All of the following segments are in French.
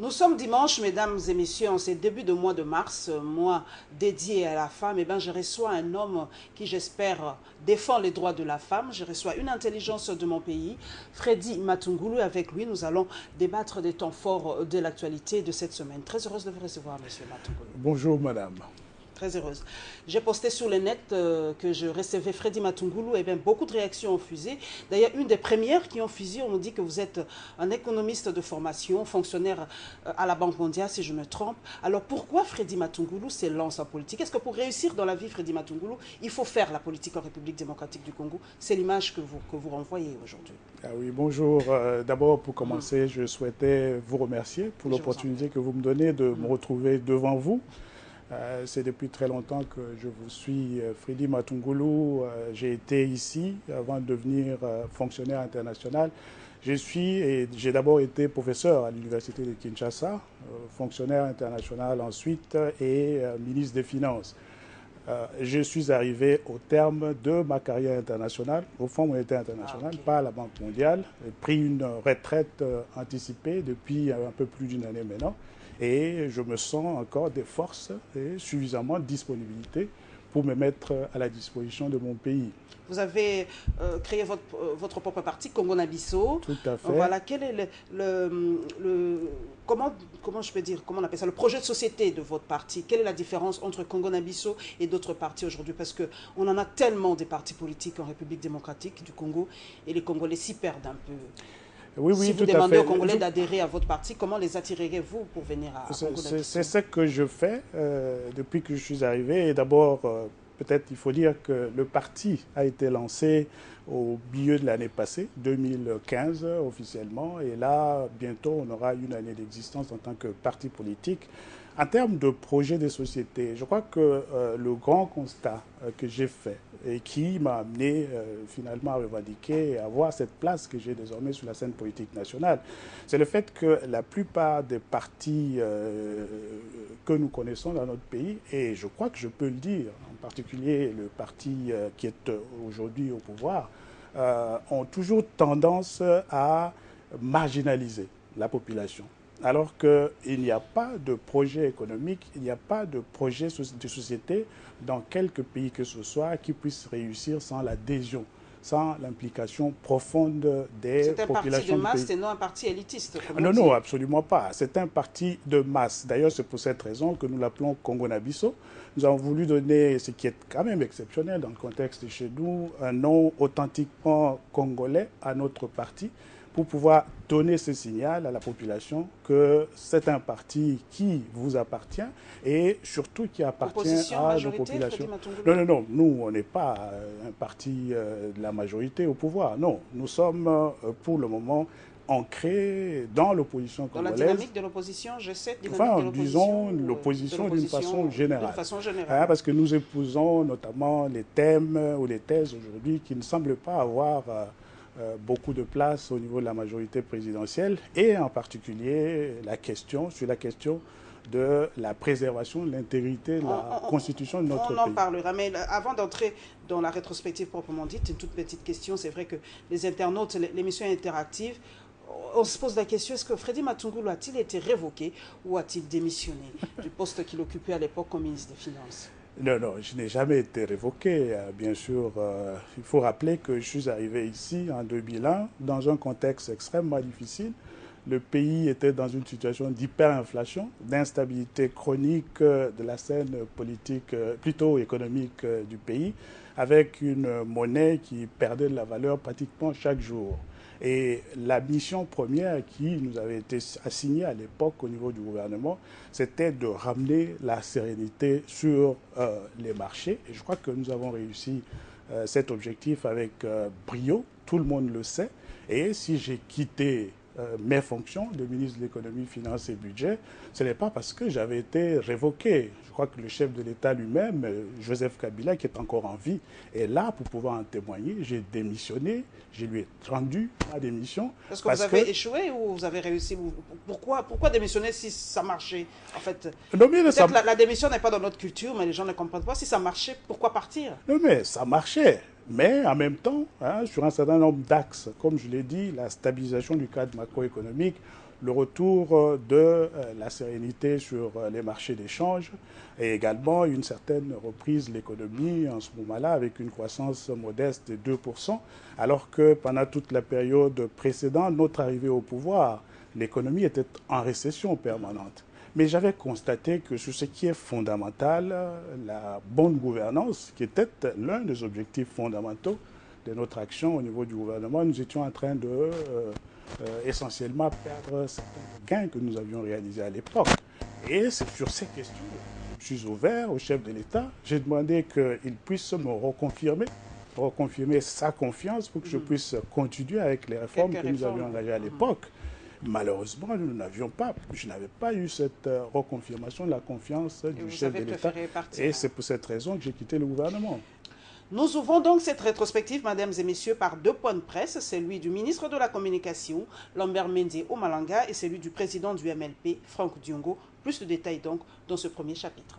Nous sommes dimanche, mesdames et messieurs, en ce début de mois de mars, mois dédié à la femme. Eh bien, je reçois un homme qui, j'espère, défend les droits de la femme. Je reçois une intelligence de mon pays, Freddy Matungulu. Avec lui, nous allons débattre des temps forts de l'actualité de cette semaine. Très heureuse de vous recevoir, monsieur Matungulu. Bonjour, madame. Très heureuse. J'ai posté sur le net que je recevais Freddy Matungulu. Et bien, beaucoup de réactions ont fusé. D'ailleurs, une des premières qui ont fusé, on nous dit que vous êtes un économiste de formation, fonctionnaire à la Banque mondiale, si je me trompe. Alors, pourquoi Freddy Matungulu s'élance en politique? Est-ce que pour réussir dans la vie, Freddy Matungulu, il faut faire la politique en République démocratique du Congo? C'est l'image que vous renvoyez aujourd'hui. Ah oui, bonjour. D'abord, pour commencer, je souhaitais vous remercier pour l'opportunité que vous me donnez de me retrouver devant vous. C'est depuis très longtemps que je vous suis, Freddy Matungulu. J'ai été ici avant de devenir fonctionnaire international. J'ai d'abord été professeur à l'université de Kinshasa, fonctionnaire international ensuite et ministre des Finances. Je suis arrivé au terme de ma carrière internationale, au Fonds monétaire international, par la Banque mondiale. J'ai pris une retraite anticipée depuis un peu plus d'une année maintenant. Et je me sens encore des forces et suffisamment de disponibilité pour me mettre à la disposition de mon pays. Vous avez créé votre propre parti, Congo Nabiso. Tout à fait. Voilà, quel est comment je peux dire, comment on appelle ça, le projet de société de votre parti? Quelle est la différence entre Congo Nabiso et d'autres partis aujourd'hui? Parce qu'on en a tellement des partis politiques en République démocratique du Congo et les Congolais s'y perdent un peu. Oui, oui, si vous tout à demandez fait. aux Congolais d'adhérer à votre parti, comment les attirerez-vous pour venir à Congo Nabiso? C'est ce que je fais depuis que je suis arrivé. Et d'abord, peut-être il faut dire que le parti a été lancé au milieu de l'année passée, 2015 officiellement. Et là, bientôt, on aura une année d'existence en tant que parti politique. En termes de projet de société, je crois que le grand constat que j'ai fait et qui m'a amené finalement à revendiquer et à avoir cette place que j'ai désormais sur la scène politique nationale, c'est le fait que la plupart des partis que nous connaissons dans notre pays, et je crois que je peux le dire, en particulier le parti qui est aujourd'hui au pouvoir, ont toujours tendance à marginaliser la population. Alors qu'il n'y a pas de projet économique, il n'y a pas de projet de société dans quelque pays que ce soit qui puisse réussir sans l'adhésion, sans l'implication profonde des populations du pays. C'est un parti de masse et non un parti élitiste. Non, non, absolument pas. C'est un parti de masse. D'ailleurs, c'est pour cette raison que nous l'appelons Congo Nabiso. Nous avons voulu donner, ce qui est quand même exceptionnel dans le contexte de chez nous, un nom authentiquement congolais à notre parti, pour pouvoir donner ce signal à la population que c'est un parti qui vous appartient et surtout qui appartient à nos populations. Non, non, non, nous, on n'est pas un parti de la majorité au pouvoir. Non, nous sommes pour le moment ancrés dans l'opposition congolaise. Dans la dynamique de l'opposition, je sais. Enfin, disons l'opposition d'une façon générale. Parce que nous épousons notamment les thèmes ou les thèses aujourd'hui qui ne semblent pas avoir beaucoup de place au niveau de la majorité présidentielle et en particulier la question de la préservation de l'intégrité de la constitution de notre pays. On en parlera, mais avant d'entrer dans la rétrospective proprement dite, une toute petite question. C'est vrai que les internautes, l'émission est interactive. On se pose la question, est-ce que Freddy Matungulu a-t-il été révoqué ou a-t-il démissionné du poste qu'il occupait à l'époque comme ministre des Finances? Non, non, je n'ai jamais été révoqué. Bien sûr, il faut rappeler que je suis arrivé ici en 2001 dans un contexte extrêmement difficile. Le pays était dans une situation d'hyperinflation, d'instabilité chronique de la scène politique, plutôt économique du pays, avec une monnaie qui perdait de la valeur pratiquement chaque jour. Et la mission première qui nous avait été assignée à l'époque au niveau du gouvernement, c'était de ramener la sérénité sur les marchés. Et je crois que nous avons réussi cet objectif avec brio, tout le monde le sait. Et si j'ai quitté mes fonctions de ministre de l'économie, finances et budget, ce n'est pas parce que j'avais été révoqué. Je crois que le chef de l'État lui-même, Joseph Kabila, qui est encore en vie, est là pour pouvoir en témoigner. J'ai démissionné, je lui ai rendu ma démission. Est-ce que vous avez échoué ou vous avez réussi? Pourquoi démissionner si ça marchait? En fait, peut-être la démission n'est pas dans notre culture, mais les gens ne comprennent pas. Si ça marchait, pourquoi partir? Non, mais ça marchait. Mais en même temps, sur un certain nombre d'axes, comme je l'ai dit, la stabilisation du cadre macroéconomique, le retour de la sérénité sur les marchés d'échange et également une certaine reprise de l'économie en ce moment-là avec une croissance modeste de 2%, alors que pendant toute la période précédente, notre arrivée au pouvoir, l'économie était en récession permanente. Mais j'avais constaté que sur ce qui est fondamental, la bonne gouvernance, qui était l'un des objectifs fondamentaux de notre action au niveau du gouvernement, nous étions en train de essentiellement perdre certains gains que nous avions réalisés à l'époque. Et c'est sur ces questions que je suis ouvert au chef de l'État. J'ai demandé qu'il puisse me reconfirmer sa confiance pour que je puisse continuer avec les réformes que nous avions engagées à l'époque. Malheureusement, je n'avais pas eu cette reconfirmation de la confiance du chef de l'État. Et c'est pour cette raison que j'ai quitté le gouvernement. Nous ouvrons donc cette rétrospective, mesdames et messieurs, par 2 points de presse, celui du ministre de la Communication, Lambert Mende Omalanga, et celui du président du MLP, Franck Diongo. Plus de détails donc dans ce premier chapitre.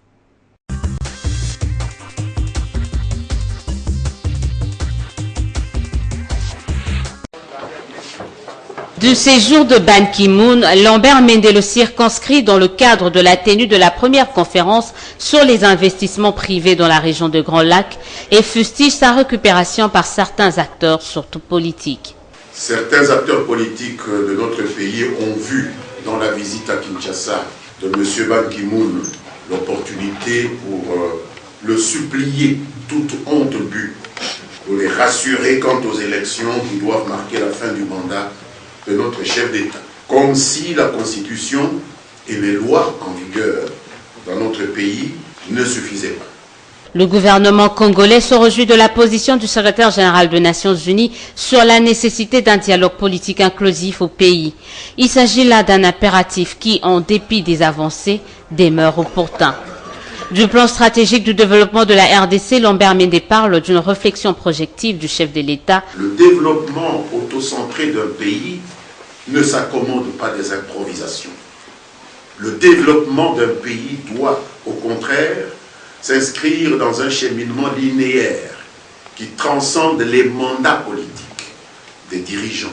Du séjour de Ban Ki-moon, Lambert Mende le circonscrit dans le cadre de la tenue de la première conférence sur les investissements privés dans la région de Grand Lac et fustige sa récupération par certains acteurs, surtout politiques. Certains acteurs politiques de notre pays ont vu dans la visite à Kinshasa de M. Ban Ki-moon l'opportunité pour le supplier, toute honte bue, pour les rassurer quant aux élections qui doivent marquer la fin du mandat de notre chef d'État. Comme si la Constitution et les lois en vigueur dans notre pays ne suffisaient pas. Le gouvernement congolais se réjouit de la position du secrétaire général des Nations Unies sur la nécessité d'un dialogue politique inclusif au pays. Il s'agit là d'un impératif qui, en dépit des avancées, demeure opportun. Du plan stratégique du développement de la RDC, Lambert Mende parle d'une réflexion projective du chef de l'État. Le développement autocentré d'un pays ne s'accommode pas des improvisations. Le développement d'un pays doit, au contraire, s'inscrire dans un cheminement linéaire qui transcende les mandats politiques des dirigeants,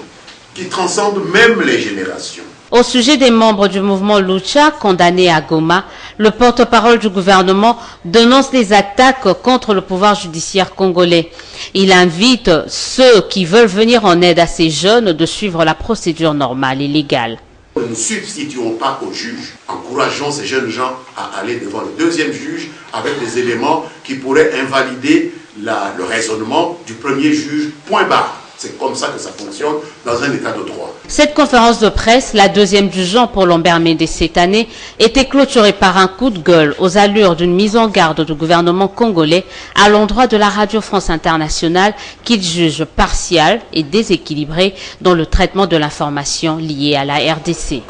qui transcende même les générations. Au sujet des membres du mouvement Lucha condamnés à Goma, le porte-parole du gouvernement dénonce les attaques contre le pouvoir judiciaire congolais. Il invite ceux qui veulent venir en aide à ces jeunes de suivre la procédure normale et légale. Nous ne substituons pas aux juges. Encourageons ces jeunes gens à aller devant le deuxième juge avec des éléments qui pourraient invalider le raisonnement du premier juge, point barre. C'est comme ça que ça fonctionne dans un état de droit. Cette conférence de presse, la deuxième du genre pour Lambert Mende cette année, était clôturée par un coup de gueule aux allures d'une mise en garde du gouvernement congolais à l'endroit de la Radio France Internationale qu'il juge partiale et déséquilibrée dans le traitement de l'information liée à la RDC.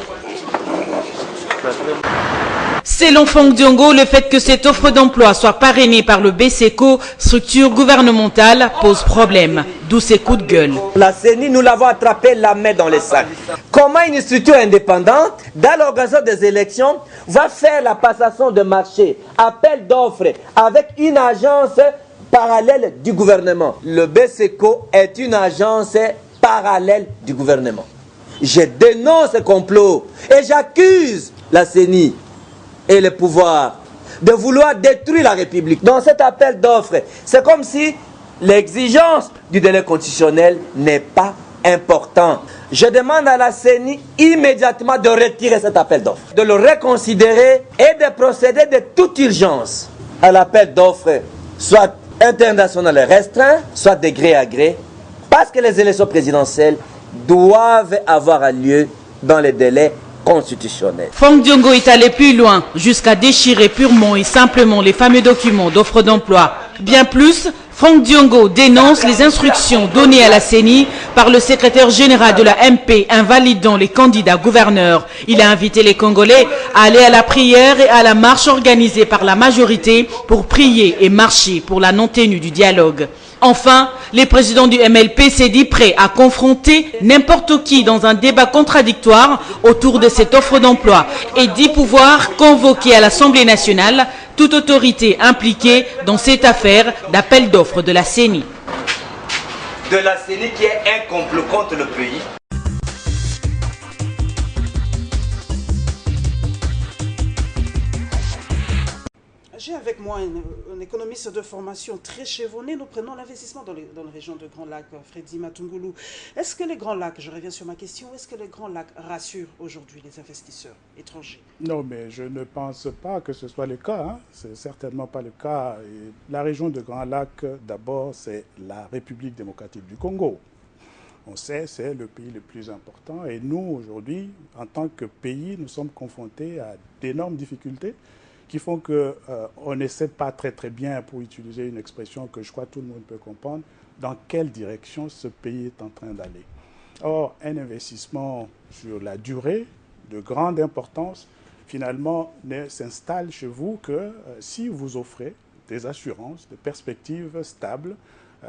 Selon Franck Diongo, le fait que cette offre d'emploi soit parrainée par le BCECO, structure gouvernementale, pose problème. D'où ces coups de gueule. La CENI, nous l'avons attrapé la main dans les sacs. Comment une structure indépendante, dans l'organisation des élections, va faire la passation de marché, appel d'offres, avec une agence parallèle du gouvernement? Le BCECO est une agence parallèle du gouvernement. Je dénonce ce complot et j'accuse la CENI et le pouvoir de vouloir détruire la République. Dans cet appel d'offres, c'est comme si l'exigence du délai constitutionnel n'est pas importante. Je demande à la CENI immédiatement de retirer cet appel d'offres, de le reconsidérer et de procéder de toute urgence à l'appel d'offres, soit international restreint, soit de gré à gré, parce que les élections présidentielles doivent avoir lieu dans les délais constitutionnel. Franck Diongo est allé plus loin, jusqu'à déchirer purement et simplement les fameux documents d'offre d'emploi. Bien plus, Franck Diongo dénonce les instructions données à la CENI par le secrétaire général de la MP invalidant les candidats gouverneurs. Il a invité les Congolais à aller à la prière et à la marche organisée par la majorité pour prier et marcher pour la non-tenue du dialogue. Enfin, le président du MLP s'est dit prêt à confronter n'importe qui dans un débat contradictoire autour de cette offre d'emploi et dit pouvoir convoquer à l'Assemblée nationale toute autorité impliquée dans cette affaire d'appel d'offres de la CENI. De la CENI qui est un complot contre le pays. avec moi un économiste de formation très chevronné. Nous prenons l'investissement dans les régions de Grands Lacs, Freddy Matungoulou. Est-ce que les Grands Lacs, je reviens sur ma question, est-ce que les Grands Lacs rassurent aujourd'hui les investisseurs étrangers? Non, mais je ne pense pas que ce soit le cas. Hein. C'est certainement pas le cas. Et la région de Grands Lacs, d'abord, c'est la République démocratique du Congo. On sait, c'est le pays le plus important. Et nous, aujourd'hui, en tant que pays, nous sommes confrontés à d'énormes difficultés qui font qu'on ne sait pas très très bien, pour utiliser une expression que je crois que tout le monde peut comprendre, dans quelle direction ce pays est en train d'aller. Or, un investissement sur la durée de grande importance, finalement, ne s'installe chez vous que si vous offrez des assurances, des perspectives stables,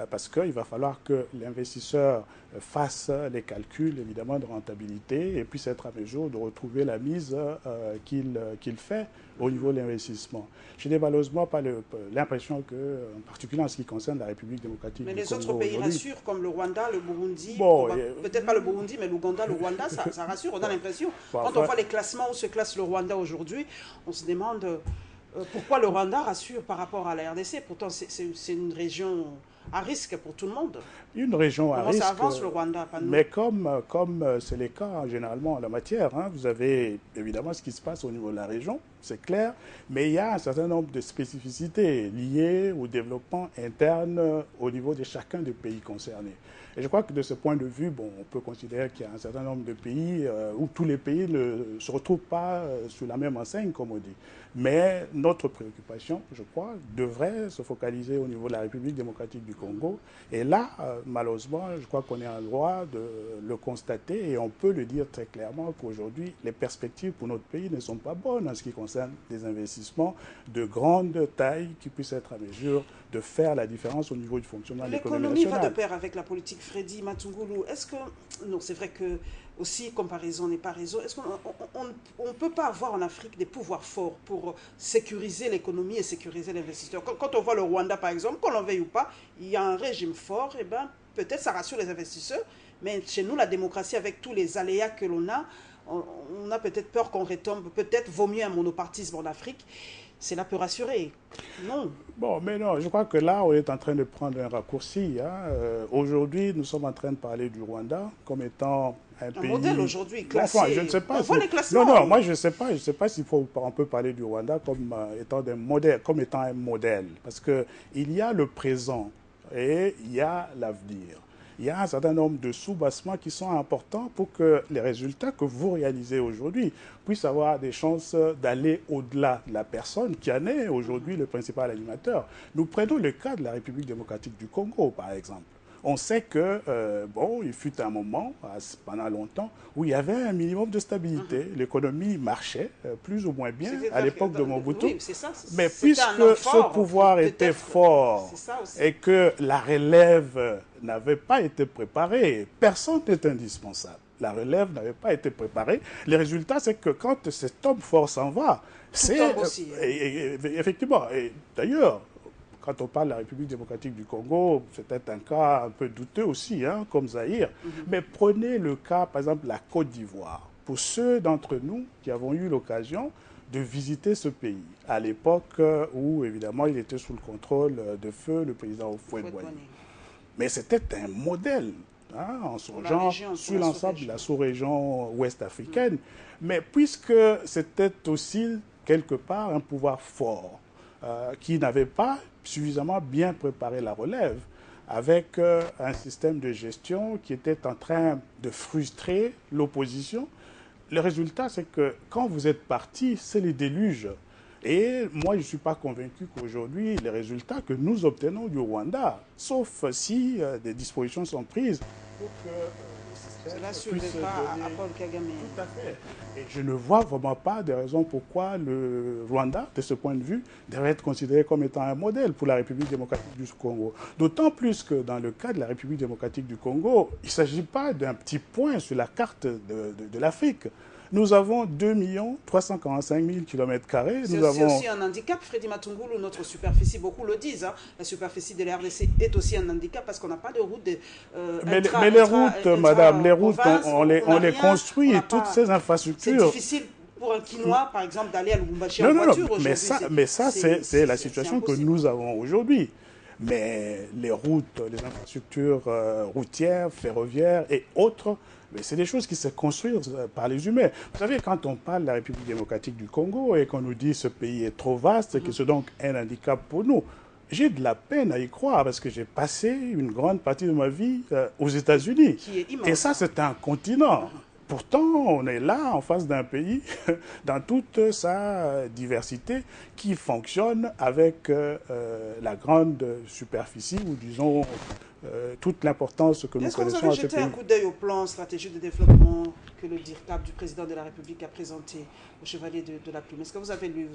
parce qu'il va falloir que l'investisseur fasse les calculs, évidemment, de rentabilité et puisse être à mesure de retrouver la mise qu'il fait au niveau de l'investissement. Je n'ai malheureusement pas l'impression que, en particulier en ce qui concerne la République démocratique du Congo... Mais les autres pays rassurent, comme le Rwanda, le Burundi, peut-être pas le Burundi, mais l'Ouganda, le Rwanda, ça rassure, on a l'impression. Quand on voit les classements où se classe le Rwanda aujourd'hui, on se demande pourquoi le Rwanda rassure par rapport à la RDC. Pourtant, c'est une région à risque pour tout le monde. Une région à risque. Comment ça avance le Rwanda, pas nous? Mais comme c'est le cas généralement en la matière, hein, vous avez évidemment ce qui se passe au niveau de la région, c'est clair, mais il y a un certain nombre de spécificités liées au développement interne au niveau de chacun des pays concernés. Et je crois que de ce point de vue, bon, on peut considérer qu'il y a un certain nombre de pays où tous les pays ne se retrouvent pas sous la même enseigne, comme on dit. Mais notre préoccupation, je crois, devrait se focaliser au niveau de la République démocratique du Congo. Et là, malheureusement, je crois qu'on est en droit de le constater et on peut le dire très clairement qu'aujourd'hui, les perspectives pour notre pays ne sont pas bonnes en ce qui concerne des investissements de grande taille qui puissent être à mesure de faire la différence au niveau du fonctionnement de l'économie nationale. L'économie va de pair avec la politique. Freddy Matungoulou, est-ce que... Non, c'est vrai que aussi, comparaison n'est pas raison. Est-ce qu'on ne peut pas avoir en Afrique des pouvoirs forts pour sécuriser l'économie et sécuriser l'investisseur? Quand on voit le Rwanda, par exemple, qu'on l'en veuille ou pas, il y a un régime fort, et ben peut-être ça rassure les investisseurs, mais chez nous, la démocratie, avec tous les aléas que l'on a, on a peut-être peur qu'on retombe, peut-être vaut mieux un monopartisme en Afrique. Cela peut rassurer. Non. Bon, mais non, je crois que là, on est en train de prendre un raccourci. Hein. Aujourd'hui, nous sommes en train de parler du Rwanda comme étant un pays... modèle aujourd'hui, classé. Enfin, je ne sais pas. On voit les classements. Non, moi, je ne sais pas. Je ne sais pas s'il faut, on peut parler du Rwanda comme étant un modèle, parce que il y a le présent et il y a l'avenir. Il y a un certain nombre de sous-bassements qui sont importants pour que les résultats que vous réalisez aujourd'hui puissent avoir des chances d'aller au-delà de la personne qui en est aujourd'hui le principal animateur. Nous prenons le cas de la République démocratique du Congo, par exemple. On sait que, il fut un moment, pendant longtemps, où il y avait un minimum de stabilité. L'économie marchait plus ou moins bien à l'époque de Mobutu. Oui, c'est ça. Mais puisque ce pouvoir était fort et que la relève n'avait pas été préparée, personne n'est indispensable. La relève n'avait pas été préparée. Le résultat, c'est que quand cet homme fort s'en va, c'est... Effectivement. Et d'ailleurs, quand on parle de la République démocratique du Congo, c'est peut-être un cas un peu douteux aussi, hein, comme Zaïre. Mais prenez le cas, par exemple, de la Côte d'Ivoire. Pour ceux d'entre nous qui avons eu l'occasion de visiter ce pays, à l'époque où, évidemment, il était sous le contrôle de feu le président Houphouët-Boigny. Mais c'était un modèle, hein, en son genre, sur l'ensemble de la sous-région ouest africaine. Mais puisque c'était aussi, quelque part, un pouvoir fort, qui n'avait pas suffisamment bien préparé la relève, avec un système de gestion qui était en train de frustrer l'opposition. Le résultat, c'est que quand vous êtes parti, c'est le déluge. Et moi, je ne suis pas convaincu qu'aujourd'hui, les résultats que nous obtenons du Rwanda, sauf si des dispositions sont prises pour que cela ne pas à Paul Kagame. Tout à fait. Et je ne vois vraiment pas de raison pourquoi le Rwanda, de ce point de vue, devrait être considéré comme étant un modèle pour la République démocratique du Congo. D'autant plus que dans le cas de la République démocratique du Congo, il ne s'agit pas d'un petit point sur la carte de l'Afrique. Nous avons 2 345 000 km². C'est aussi un handicap, Freddy Matungoulou, notre superficie, beaucoup le disent. Hein. La superficie de la RDC est aussi un handicap parce qu'on n'a pas de route. Mais les routes, madame, les routes, on les construit et toutes ces infrastructures. C'est difficile. pour un Quinois, par exemple, d'aller à Lubumbashi Non, en non, voiture non, aujourd'hui. mais ça c'est la situation que impossible. nous avons aujourd'hui. Mais les routes, les infrastructures routières, ferroviaires et autres, c'est des choses qui se construisent par les humains. Vous savez, quand on parle de la République démocratique du Congo et qu'on nous dit que ce pays est trop vaste, que c'est donc un handicap pour nous, j'ai de la peine à y croire parce que j'ai passé une grande partie de ma vie aux États-Unis. Qui est immense. Et ça, c'est un continent. Pourtant, on est là en face d'un pays dans toute sa diversité qui fonctionne avec la grande superficie ou disons toute l'importance que nous Est-ce que vous connaissons à avez ce jeté pays. un coup d'œil au plan stratégique de développement que le DIRCAP du président de la République a présenté au Chevalier de la Plume? Est-ce que vous avez lu,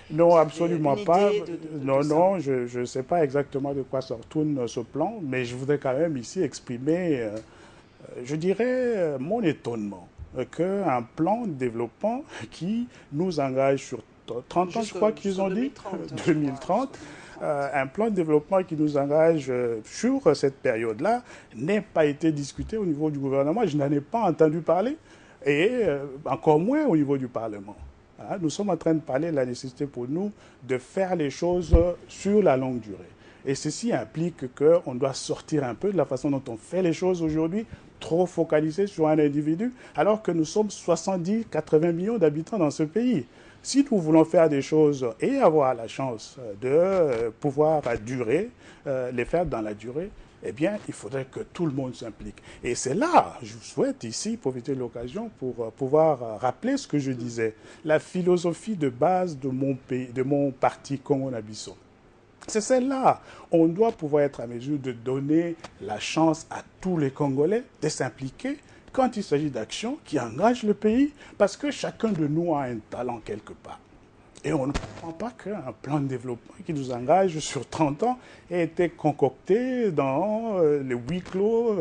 Non, vous avez absolument une pas. idée de Non, ça? non, je ne sais pas exactement de quoi ça retourne ce plan, mais je voudrais quand même ici exprimer, je dirais, mon étonnement qu'un plan de développement qui nous engage sur 30 ans, je crois qu'ils ont dit, 2030, un plan de développement qui nous engage sur cette période-là n'ait pas été discuté au niveau du gouvernement. Je n'en ai pas entendu parler, et encore moins au niveau du Parlement. Hein, nous sommes en train de parler de la nécessité pour nous de faire les choses sur la longue durée. Et ceci implique qu'on doit sortir un peu de la façon dont on fait les choses aujourd'hui, trop focalisé sur un individu, alors que nous sommes 70-80 millions d'habitants dans ce pays. Si nous voulons faire des choses et avoir la chance de pouvoir durer, les faire dans la durée, eh bien, il faudrait que tout le monde s'implique. Et c'est là, je souhaite ici profiter de l'occasion pour pouvoir rappeler ce que je disais. La philosophie de base de mon pays, de mon parti Congo-Nabisso. C'est celle-là. On doit pouvoir être à mesure de donner la chance à tous les Congolais de s'impliquer quand il s'agit d'actions qui engagent le pays, parce que chacun de nous a un talent quelque part. Et on ne comprend pas qu'un plan de développement qui nous engage sur 30 ans ait été concocté dans les huis clos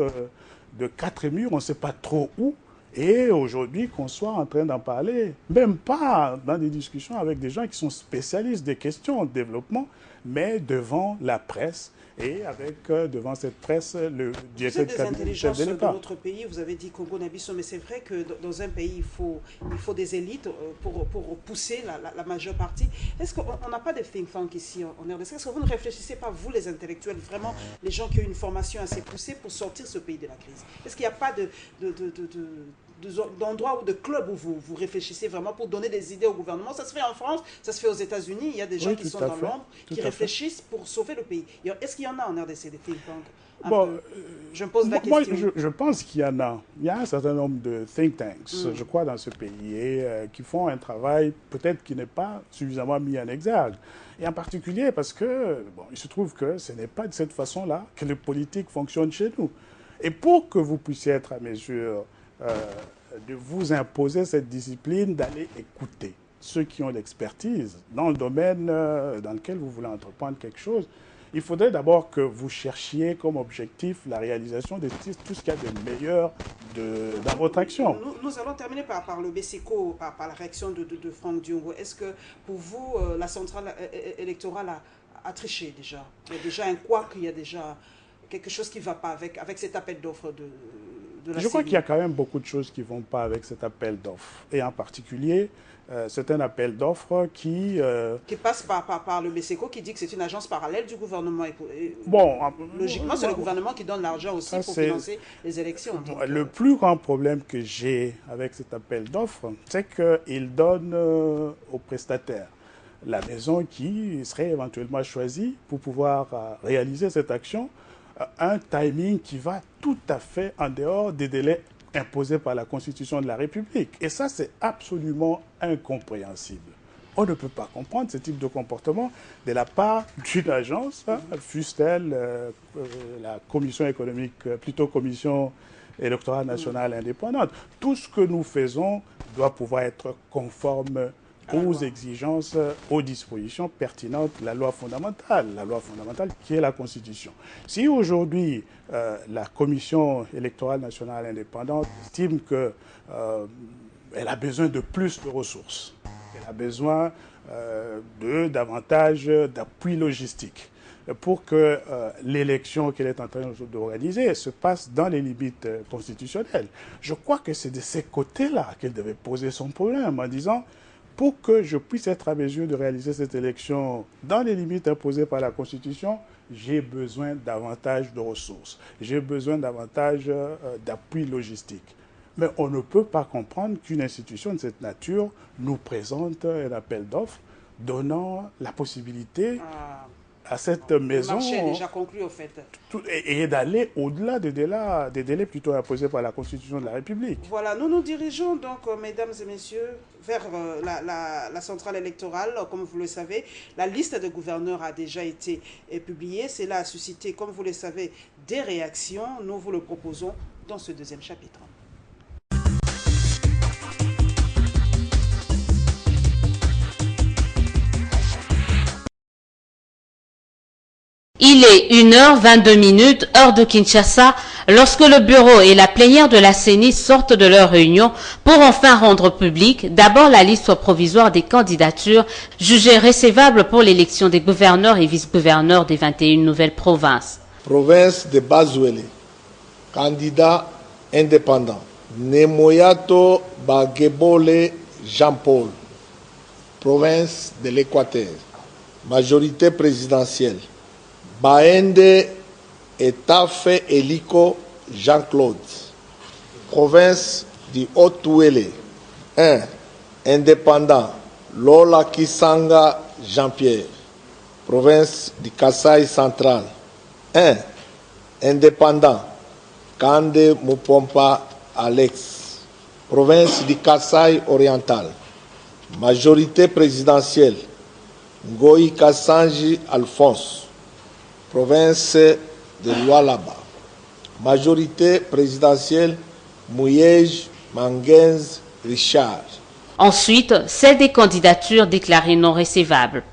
de 4 murs, on ne sait pas trop où. Et aujourd'hui, qu'on soit en train d'en parler, même pas dans des discussions avec des gens qui sont spécialistes des questions de développement, mais devant la presse et avec devant cette presse le directeur de cabinet du chef de l'État. De notre pays, vous avez dit Congo-Nabisso, mais c'est vrai que dans un pays, il faut des élites pour pousser la majeure partie. Est-ce qu'on n'a pas de think tank ici en RDC? Est-ce que vous ne réfléchissez pas, vous les intellectuels, vraiment les gens qui ont une formation assez poussée pour sortir ce pays de la crise? Est-ce qu'il n'y a pas d'endroits ou de clubs où vous réfléchissez vraiment pour donner des idées au gouvernement? Ça se fait en France, ça se fait aux États-Unis, il y a des gens qui sont dans l'ombre, qui réfléchissent pour sauver le pays. Est-ce qu'il y en a en RDC des think tanks? Bon, je me pose la question. Moi, je pense qu'il y en a. Il y a un certain nombre de think tanks, je crois, dans ce pays, et qui font un travail peut-être qui n'est pas suffisamment mis en exergue. Et en particulier parce que, il se trouve que ce n'est pas de cette façon-là que les politiques fonctionnent chez nous. Et pour que vous puissiez être à mesure de vous imposer cette discipline, d'aller écouter ceux qui ont l'expertise dans le domaine dans lequel vous voulez entreprendre quelque chose, il faudrait d'abord que vous cherchiez comme objectif la réalisation de tout ce qu'il y a de meilleur dans votre action. Nous allons terminer par le BCECO, par la réaction de Franck Diongo. Est-ce que pour vous, la centrale électorale a triché déjà? Il y a déjà un couac, il y a déjà quelque chose qui ne va pas avec cet appel d'offres de la CENI? Je crois qu'il y a quand même beaucoup de choses qui ne vont pas avec cet appel d'offres. Et en particulier, c'est un appel d'offres qui passe par le BCECO, qui dit que c'est une agence parallèle du gouvernement. Logiquement, c'est le gouvernement qui donne l'argent aussi pour financer les élections. Le plus grand problème que j'ai avec cet appel d'offres, c'est qu'il donne aux prestataires la maison qui serait éventuellement choisie pour pouvoir réaliser cette action, un timing qui va tout à fait en dehors des délais imposés par la Constitution de la République. Et ça, c'est absolument incompréhensible. On ne peut pas comprendre ce type de comportement de la part d'une agence, fût-elle la Commission économique, plutôt Commission électorale nationale indépendante. Tout ce que nous faisons doit pouvoir être conforme aux exigences, aux dispositions pertinentes de la loi fondamentale qui est la Constitution. Si aujourd'hui la Commission électorale nationale indépendante estime qu'elle a besoin de plus de ressources, qu'elle a besoin de davantage d'appui logistique, pour que l'élection qu'elle est en train d'organiser se passe dans les limites constitutionnelles. Je crois que c'est de ces côtés-là qu'elle devait poser son problème en disant pour que je puisse être à mesure de réaliser cette élection dans les limites imposées par la Constitution, j'ai besoin davantage de ressources, j'ai besoin davantage d'appui logistique. Mais on ne peut pas comprendre qu'une institution de cette nature nous présente un appel d'offres donnant la possibilité à cette maison... Le marché est déjà conclu, au fait. Et d'aller au-delà des délais plutôt imposés par la Constitution de la République. Voilà, nous nous dirigeons donc, mesdames et messieurs, vers la centrale électorale. Comme vous le savez, la liste de gouverneurs a déjà été publiée. Cela a suscité, comme vous le savez, des réactions. Nous vous le proposons dans ce deuxième chapitre. Il est 1h22, heure de Kinshasa, lorsque le bureau et la plénière de la CENI sortent de leur réunion pour enfin rendre public d'abord la liste provisoire des candidatures jugées recévables pour l'élection des gouverneurs et vice-gouverneurs des 21 nouvelles provinces. Province de Bazouele, candidat indépendant. Nemoyato Bagebole Jean-Paul, province de l'Équateur. Majorité présidentielle. Baende Etafe Eliko Jean-Claude, province du Haut-Ouélé. 1. Indépendant Lola Kisanga Jean-Pierre, province du Kasaï central. 1. Indépendant Kande Mupompa Alex, province du Kasaï oriental. Majorité présidentielle Ngoï Kassanji Alphonse, province de Lualaba. Majorité présidentielle Mouyej Mangenz Richard. Ensuite, celle des candidatures déclarées non recévables.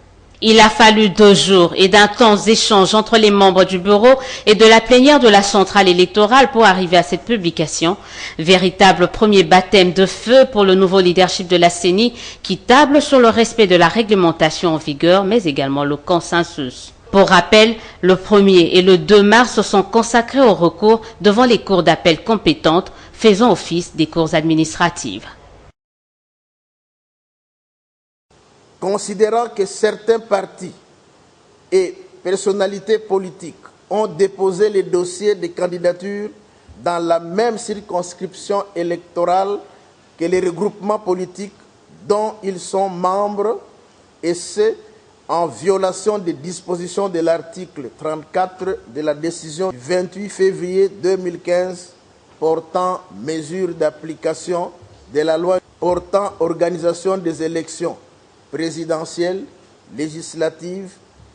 Il a fallu 2 jours et d'intenses échanges entre les membres du bureau et de la plénière de la centrale électorale pour arriver à cette publication. Véritable premier baptême de feu pour le nouveau leadership de la CENI qui table sur le respect de la réglementation en vigueur, mais également le consensus. Pour rappel, le 1er et le 2 mars sont consacrés au recours devant les cours d'appel compétentes, faisant office des cours administratives. Considérant que certains partis et personnalités politiques ont déposé les dossiers de candidature dans la même circonscription électorale que les regroupements politiques dont ils sont membres, et ce, en violation des dispositions de l'article 34 de la décision du 28 février 2015 portant mesures d'application de la loi portant organisation des élections présidentielles, législatives,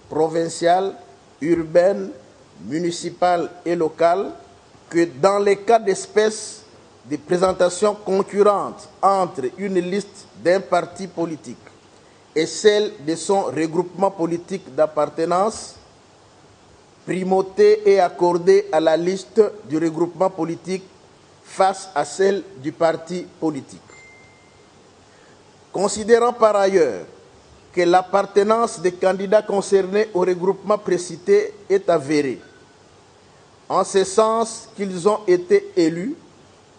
provinciales, urbaines, municipales et locales, que dans les cas d'espèce de présentation concurrente entre une liste d'un parti politique et celle de son regroupement politique d'appartenance, primauté est accordée à la liste du regroupement politique face à celle du parti politique. Considérant par ailleurs que l'appartenance des candidats concernés au regroupement précité est avérée, en ce sens qu'ils ont été élus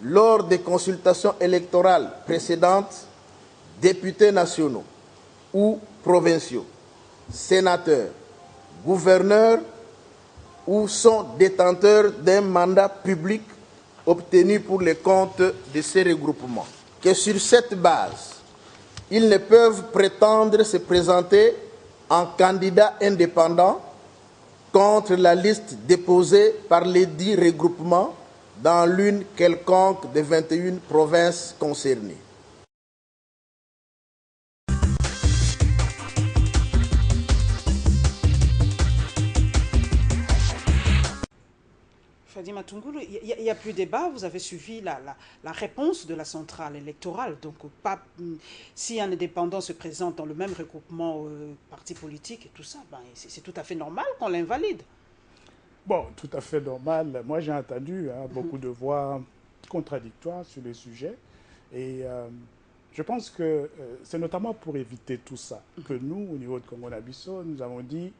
lors des consultations électorales précédentes, députés nationaux ou provinciaux, sénateurs, gouverneurs ou sont détenteurs d'un mandat public obtenu pour le compte de ces regroupements. Que sur cette base, ils ne peuvent prétendre se présenter en candidat indépendant contre la liste déposée par les 10 regroupements dans l'une quelconque des 21 provinces concernées. Fadima Tungulu, il n'y a plus débat, vous avez suivi la réponse de la centrale électorale. Donc, si un indépendant se présente dans le même regroupement parti politique et tout ça, ben, c'est tout à fait normal qu'on l'invalide. Bon, tout à fait normal. Moi, j'ai entendu beaucoup de voix contradictoires sur les sujets. Et je pense que c'est notamment pour éviter tout ça que nous, au niveau de Congo-Nabisso, nous avons dit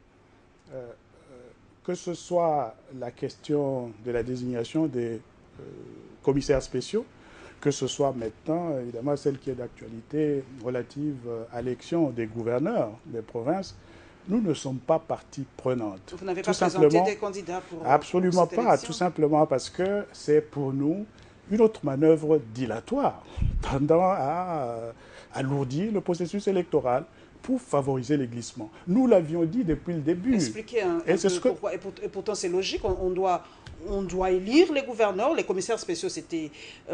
que ce soit la question de la désignation des commissaires spéciaux, que ce soit maintenant, évidemment, celle qui est d'actualité relative à l'élection des gouverneurs des provinces, nous ne sommes pas partie prenante. Vous n'avez pas présenté des candidats pour absolument cette pas, élection? tout simplement parce que c'est pour nous une autre manœuvre dilatoire tendant à alourdir le processus électoral pour favoriser les glissements. Nous l'avions dit depuis le début. Expliquez un peu pourquoi. Et pourtant, c'est logique, on doit élire les gouverneurs. Les commissaires spéciaux, c'était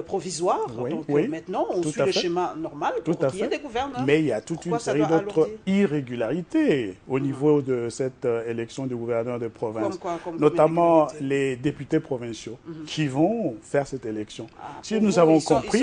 provisoire. Oui, donc oui, maintenant, on suit le schéma normal pour qu'il y ait des gouverneurs. Mais il y a toute une série d'autres irrégularités au niveau de cette élection des gouverneurs de province. Comme notamment les députés provinciaux qui vont faire cette élection. Si nous avons compris,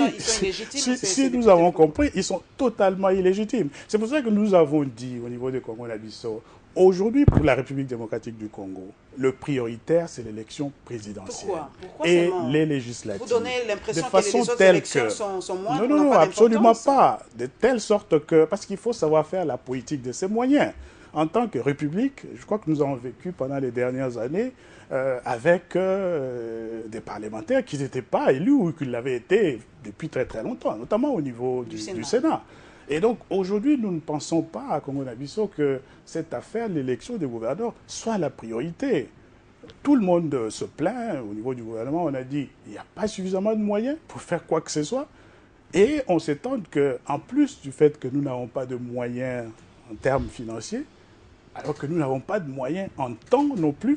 ils sont totalement illégitimes. C'est pour ça que nous avons dit au niveau de Congo-Bissau, aujourd'hui, pour la République démocratique du Congo, le prioritaire, c'est l'élection présidentielle. Pourquoi et les législatives. Vous donnez l'impression que les autres élections sont moins... Non, absolument pas. De telle sorte que... Parce qu'il faut savoir faire la politique de ses moyens. En tant que République, je crois que nous avons vécu pendant les dernières années avec des parlementaires qui n'étaient pas élus ou qui l'avaient été depuis très très longtemps, notamment au niveau du Sénat. Et donc, aujourd'hui, nous ne pensons pas à Congo-Bissau que cette affaire, l'élection des gouverneurs, soit la priorité. Tout le monde se plaint au niveau du gouvernement. On a dit qu'il n'y a pas suffisamment de moyens pour faire quoi que ce soit. Et on s'étonne qu'en plus du fait que nous n'avons pas de moyens en termes financiers, alors que nous n'avons pas de moyens en temps non plus,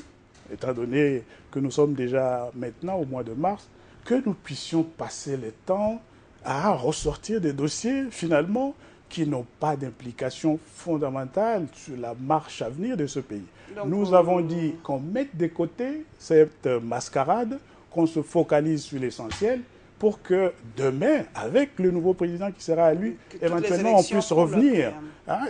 étant donné que nous sommes déjà maintenant au mois de mars, que nous puissions passer le temps à ressortir des dossiers, finalement, qui n'ont pas d'implication fondamentale sur la marche à venir de ce pays. Donc, nous avons dit qu'on mette de côté cette mascarade, qu'on se focalise sur l'essentiel, pour que demain, avec le nouveau président qui sera élu, éventuellement on puisse revenir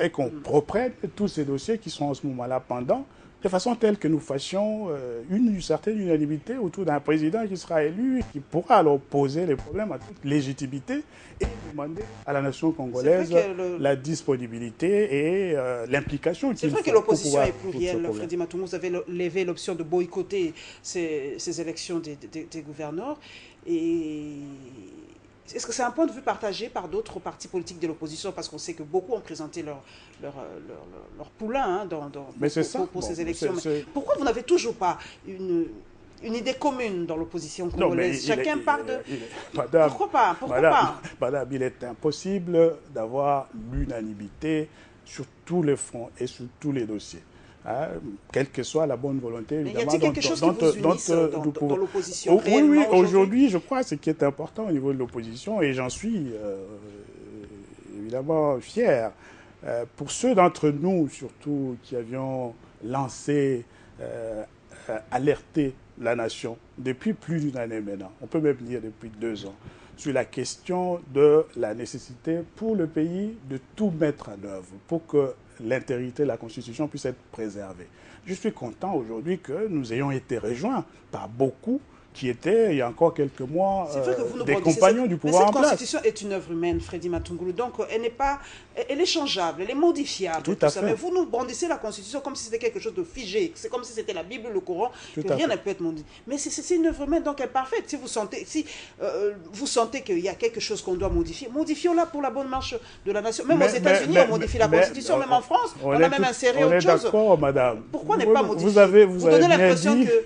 et qu'on reprenne tous ces dossiers qui sont en ce moment-là pendant, de façon telle que nous fassions une certaine unanimité autour d'un président qui sera élu, qui pourra alors poser les problèmes à toute légitimité et demander à la nation congolaise la disponibilité et l'implication. C'est vrai que l'opposition est plurielle, Freddy Matungu. Vous avez levé l'option de boycotter ces élections des gouverneurs. Et est-ce que c'est un point de vue partagé par d'autres partis politiques de l'opposition? Parce qu'on sait que beaucoup ont présenté leur poulain pour ces élections. Mais pourquoi vous n'avez toujours pas une idée commune dans l'opposition congolaise? Chacun part de... Pourquoi pas? Madame, il est impossible d'avoir l'unanimité sur tous les fronts et sur tous les dossiers. Quelle que soit la bonne volonté, évidemment. Mais y a-t-il quelque chose qui vous unisse dans l'opposition? Oui, aujourd'hui, je crois, ce qui est important au niveau de l'opposition, et j'en suis évidemment fier, pour ceux d'entre nous, surtout, qui avions lancé, alerté la nation depuis plus d'une année maintenant, on peut même dire depuis 2 ans, sur la question de la nécessité pour le pays de tout mettre en œuvre pour que l'intégrité de la Constitution puisse être préservée. Je suis content aujourd'hui que nous ayons été rejoints par beaucoup qui étaient, il y a encore quelques mois, des compagnons du pouvoir en place. Cette Constitution est une œuvre humaine, Freddy Matungu. Donc, elle est changeable, elle est modifiable. Tout à fait. Mais vous nous brandissez la Constitution comme si c'était quelque chose de figé. C'est comme si c'était la Bible, le Coran, que rien ne peut être modifié. Mais c'est une œuvre humaine, donc elle est parfaite. Si vous sentez qu'il y a quelque chose qu'on doit modifier, modifions-la pour la bonne marche de la nation. Même aux États-Unis, on modifie la Constitution. Même en France, on a même inséré autre chose. On est d'accord, madame. Pourquoi n'est pas modifié? Vous donnez l'impression que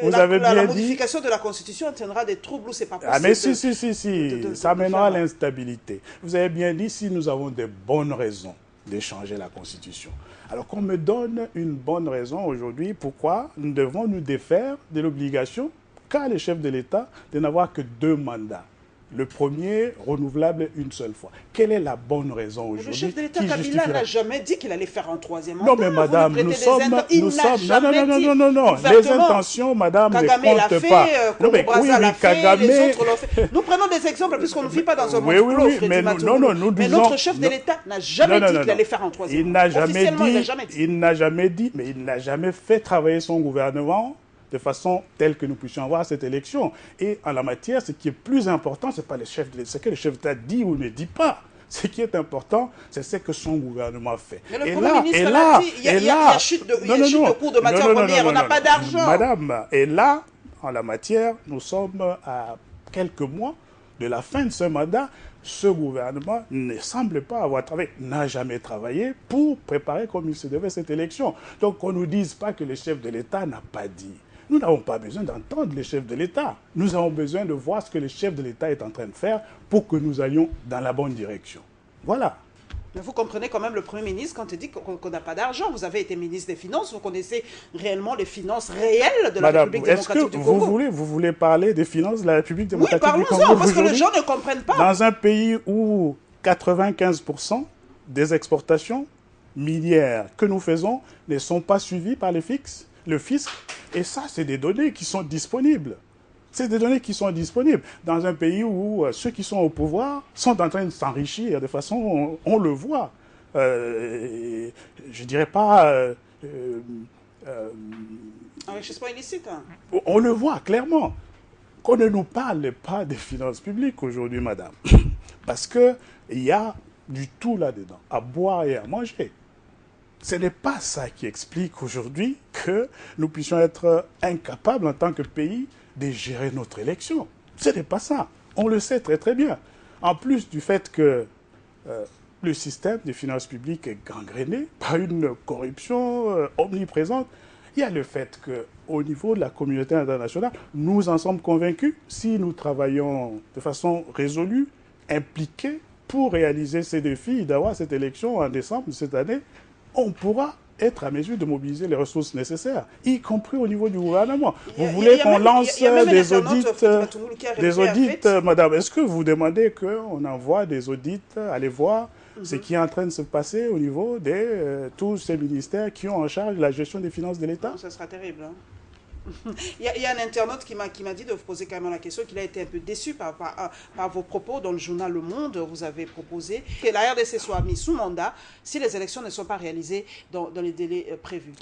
la modification de la Constitution entraînera des troubles où c'est pas possible. Mais si, ça mènera à l'instabilité. Vous avez bien dit, si nous avons de bonnes raisons de changer la Constitution. Alors qu'on me donne une bonne raison aujourd'hui pourquoi nous devons nous défaire de l'obligation qu'a les chefs de l'État de n'avoir que 2 mandats. Le premier, renouvelable une seule fois. Quelle est la bonne raison aujourd'hui? Le chef de l'État Kabila n'a jamais dit qu'il allait faire un 3e mandat. Non, mais madame, nous sommes... Non. Les intentions, madame, ne comptent pas. Non, mais oui, Kagame... Les autres l'ont fait. Nous prenons des exemples puisqu'on ne vit pas dans un monde clos, Freddy Matungu. Mais notre chef de l'État n'a jamais dit qu'il allait faire un 3e mandat. Officiellement, il n'a jamais dit. Il n'a jamais dit, mais il n'a jamais fait travailler son gouvernement de façon telle que nous puissions avoir cette élection. Et en la matière, ce qui est plus important, ce n'est pas ce que le chef d'État dit ou ne dit pas. Ce qui est important, c'est ce que son gouvernement fait. Mais le Premier ministre l'a dit, il y a chute de cours de matières premières, on n'a pas d'argent. Madame, et là, en la matière, nous sommes à quelques mois de la fin de ce mandat. Ce gouvernement ne semble pas avoir travaillé, n'a jamais travaillé pour préparer comme il se devait cette élection. Donc qu'on ne nous dise pas que le chef de l'État n'a pas dit. Nous n'avons pas besoin d'entendre le chef de l'État. Nous avons besoin de voir ce que le chef de l'État est en train de faire pour que nous allions dans la bonne direction. Voilà. Mais vous comprenez quand même le Premier ministre quand il dit qu'on n'a pas d'argent. Vous avez été ministre des Finances, vous connaissez réellement les finances réelles de la République démocratique du Congo. Vous voulez parler des finances de la République démocratique du Congo? Oui, parlons-en, parce que les gens ne comprennent pas. Dans un pays où 95% des exportations minières que nous faisons ne sont pas suivies par le fisc, et ça, c'est des données qui sont disponibles. C'est des données qui sont disponibles dans un pays où ceux qui sont au pouvoir sont en train de s'enrichir de façon, on le voit. Je dirais pas... enrichissement illicite. Hein. On le voit clairement. Qu'on ne nous parle pas des finances publiques aujourd'hui, madame. Parce qu'il y a du tout là-dedans, à boire et à manger. Ce n'est pas ça qui explique aujourd'hui que nous puissions être incapables en tant que pays de gérer notre élection. Ce n'est pas ça. On le sait très très bien. En plus du fait que le système des finances publiques est gangréné par une corruption omniprésente, il y a le fait qu'au niveau de la communauté internationale, nous en sommes convaincus, si nous travaillons de façon résolue, impliquée, pour réaliser ces défis, d'avoir cette élection en décembre de cette année, on pourra être à mesure de mobiliser les ressources nécessaires, y compris au niveau du gouvernement. Vous voulez qu'on lance des audits, madame, est-ce que vous demandez qu'on envoie des audits, aller voir ce qui est en train de se passer au niveau de tous ces ministères qui ont en charge la gestion des finances de l'État? Ça sera terrible. Hein. Il y a un internaute qui m'a dit de vous poser quand même la question, qu'il a été un peu déçu par vos propos dans le journal Le Monde. Vous avez proposé que la RDC soit mise sous mandat si les élections ne sont pas réalisées dans les délais prévus.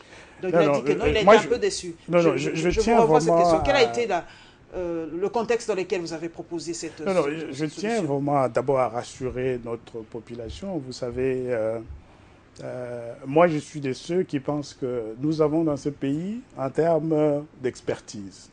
Donc il a dit que non, il a été un peu déçu. Je vous revois cette question. Quel a été le contexte dans lequel vous avez proposé cette solution? Je tiens vraiment d'abord à rassurer notre population. Vous savez... moi, je suis de ceux qui pensent que nous avons dans ce pays, en termes d'expertise,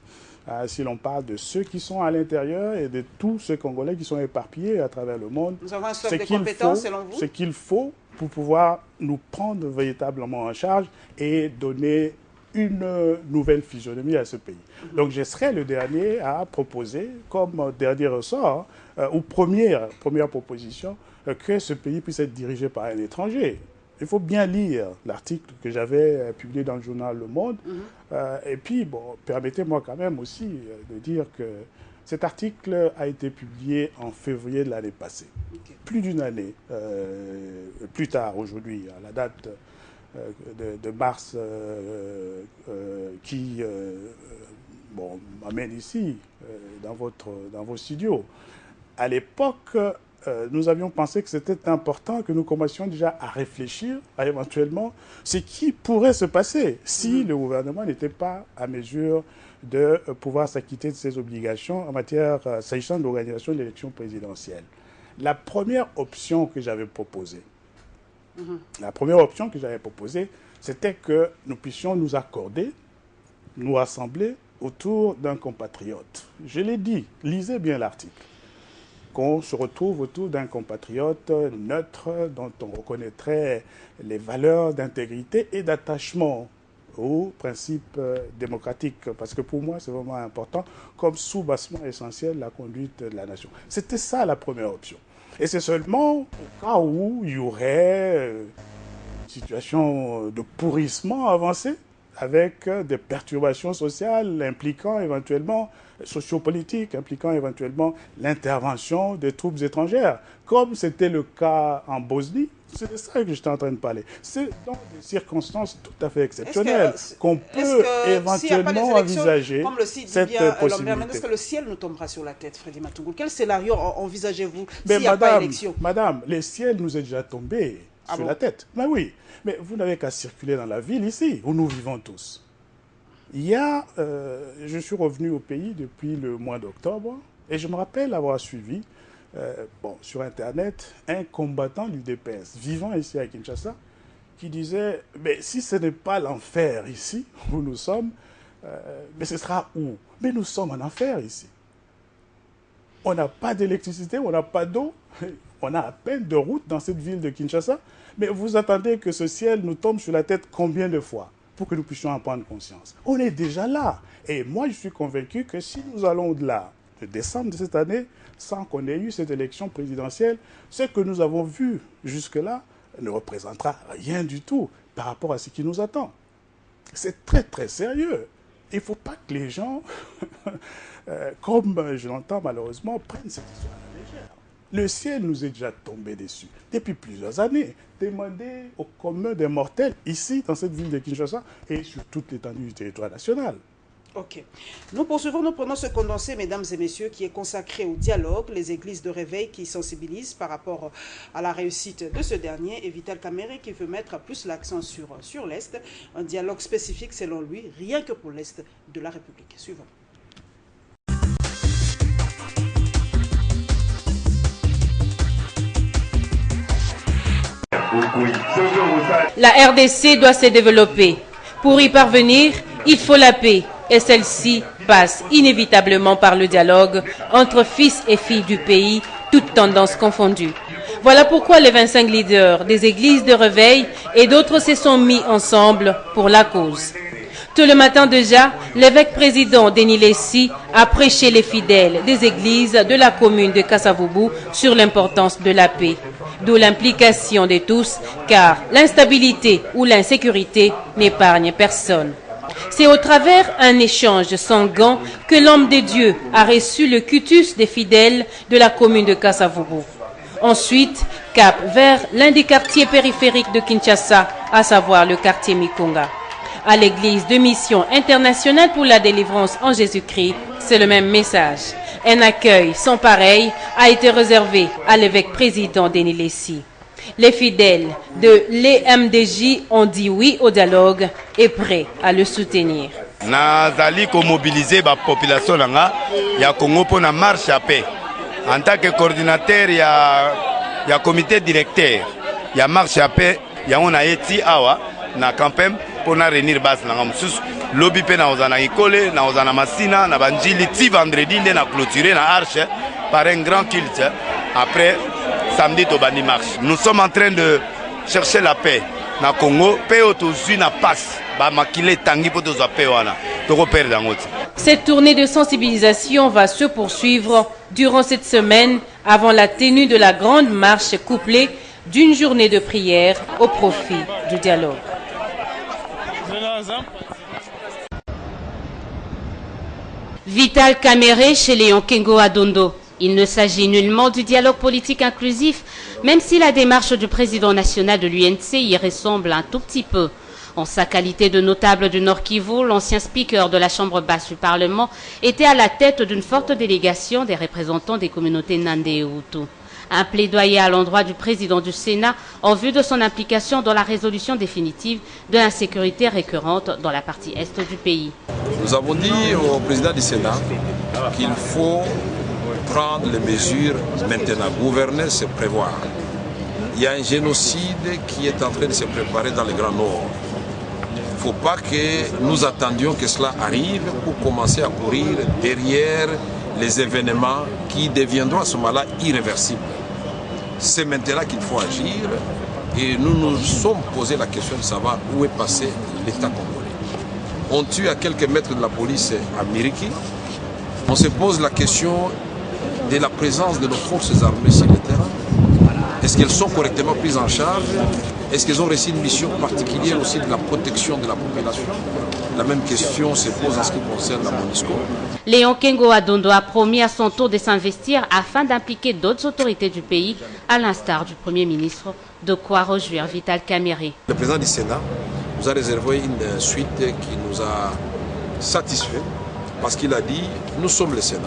si l'on parle de ceux qui sont à l'intérieur et de tous ces Congolais qui sont éparpillés à travers le monde, nous avons un stock de compétences, selon vous? Ce qu'il faut pour pouvoir nous prendre véritablement en charge et donner une nouvelle physionomie à ce pays. Donc je serai le dernier à proposer, comme dernier ressort, ou première proposition, que ce pays puisse être dirigé par un étranger. Il faut bien lire l'article que j'avais publié dans le journal Le Monde. Et puis, bon, permettez-moi quand même aussi de dire que cet article a été publié en février de l'année passée. Okay. Plus d'une année plus tard, aujourd'hui, à la date de mars qui m'amène ici, dans vos studios. À l'époque... nous avions pensé que c'était important que nous commencions déjà à réfléchir à éventuellement ce qui pourrait se passer si le gouvernement n'était pas à mesure de pouvoir s'acquitter de ses obligations en matière, s'agissant de l'organisation de l'élection présidentielle. La première option que j'avais proposée, c'était que nous puissions nous accorder, nous rassembler autour d'un compatriote. Je l'ai dit, lisez bien l'article. Qu'on se retrouve autour d'un compatriote neutre dont on reconnaîtrait les valeurs d'intégrité et d'attachement aux principes démocratiques. Parce que pour moi, c'est vraiment important, comme sous-bassement essentiel de la conduite de la nation. C'était ça la première option. Et c'est seulement au cas où il y aurait une situation de pourrissement avancé, avec des perturbations sociales impliquant éventuellement, sociopolitiques, impliquant éventuellement l'intervention des troupes étrangères, comme c'était le cas en Bosnie. C'est de ça que j'étais en train de parler. C'est dans des circonstances tout à fait exceptionnelles qu'on peut éventuellement envisager cette possibilité. Est-ce que le ciel nous tombera sur la tête, Freddy Matungulu? Quel scénario envisagez-vous s'il n'y a pas élection? Madame, le ciel nous est déjà tombé sur la tête. Mais oui, mais vous n'avez qu'à circuler dans la ville ici, où nous vivons tous. Je suis revenu au pays depuis le mois d'octobre et je me rappelle avoir suivi sur Internet, un combattant du DPS vivant ici à Kinshasa qui disait mais si ce n'est pas l'enfer ici où nous sommes, mais ce sera où? Mais nous sommes en enfer ici. On n'a pas d'électricité, on n'a pas d'eau, on a à peine de route dans cette ville de Kinshasa. Mais vous attendez que ce ciel nous tombe sur la tête combien de fois pour que nous puissions en prendre conscience? On est déjà là. Et moi, je suis convaincu que si nous allons au-delà de décembre de cette année, sans qu'on ait eu cette élection présidentielle, ce que nous avons vu jusque-là ne représentera rien du tout par rapport à ce qui nous attend. C'est très, très sérieux. Il ne faut pas que les gens, comme je l'entends malheureusement, prennent cette histoire à la légère. Le ciel nous est déjà tombé dessus depuis plusieurs années. Demandez au commun des mortels, ici, dans cette ville de Kinshasa, et sur toute l'étendue du territoire national. Ok. Nous poursuivons, nous prenons ce condensé, mesdames et messieurs, qui est consacré au dialogue, les églises de réveil qui sensibilisent par rapport à la réussite de ce dernier, et Vital Kamerhe qui veut mettre plus l'accent sur l'Est, un dialogue spécifique selon lui, rien que pour l'Est de la République. Suivons. La RDC doit se développer. Pour y parvenir, il faut la paix. Et celle-ci passe inévitablement par le dialogue entre fils et filles du pays, toutes tendances confondues. Voilà pourquoi les 25 leaders des églises de réveil et d'autres se sont mis ensemble pour la cause. Tout le matin déjà, l'évêque président Denis Lessi a prêché les fidèles des églises de la commune de Kasavubu sur l'importance de la paix. D'où l'implication de tous, car l'instabilité ou l'insécurité n'épargne personne. C'est au travers un échange sanguin que l'homme de Dieu a reçu le cutus des fidèles de la commune de Kasavubu. Ensuite, cap vers l'un des quartiers périphériques de Kinshasa, à savoir le quartier Mikonga. À l'église de mission internationale pour la délivrance en Jésus-Christ, c'est le même message. Un accueil sans pareil a été réservé à l'évêque président Denis Lessi. Les fidèles de l'EMDJ ont dit oui au dialogue et prêts à le soutenir. Nazali ko mobiliser la population ya Congo pour la marche à paix. En tant que coordinateur ya comité directeur ya marche à paix ya on a été awa na campagne pour na réunir base na mususu lobby pe na ozana ikole na ozana masina na banjili ti vendredi na clôturer na arche par un grand culte après samedi to bani marche. Nous sommes en train de chercher la paix na Congo, paix autosuit na passe ba makile tangi po toza paix wana to ko perdre ngoti. Cette tournée de sensibilisation va se poursuivre durant cette semaine avant la tenue de la grande marche couplée d'une journée de prière au profit du dialogue. Vital Kamerhe chez Léon Kengo à Dondo. Il ne s'agit nullement du dialogue politique inclusif, même si la démarche du président national de l'UNC y ressemble un tout petit peu. En sa qualité de notable du Nord Kivu, l'ancien speaker de la Chambre basse du Parlement était à la tête d'une forte délégation des représentants des communautés Nandé et Hutu. Un plaidoyer à l'endroit du président du Sénat en vue de son implication dans la résolution définitive de l'insécurité récurrente dans la partie est du pays. Nous avons dit au président du Sénat qu'il faut prendre les mesures maintenant. Gouverner, c'est prévoir. Il y a un génocide qui est en train de se préparer dans le Grand Nord. Il ne faut pas que nous attendions que cela arrive pour commencer à courir derrière les événements qui deviendront à ce moment-là irréversibles. C'est maintenant qu'il faut agir et nous nous sommes posé la question de savoir où est passé l'État congolais. On tue à quelques mètres de la police à Miriki. On se pose la question de la présence de nos forces armées sur le terrain. Est-ce qu'elles sont correctement prises en charge? Est-ce qu'elles ont reçu une mission particulière aussi de la protection de la population? La même question se pose en ce qui concerne la MONUSCO. Léon Kengo Adondo a promis à son tour de s'investir afin d'impliquer d'autres autorités du pays, à l'instar du Premier ministre, de quoi réjouir Vital Kamerhe. Le président du Sénat nous a réservé une suite qui nous a satisfait parce qu'il a dit « nous sommes le Sénat ».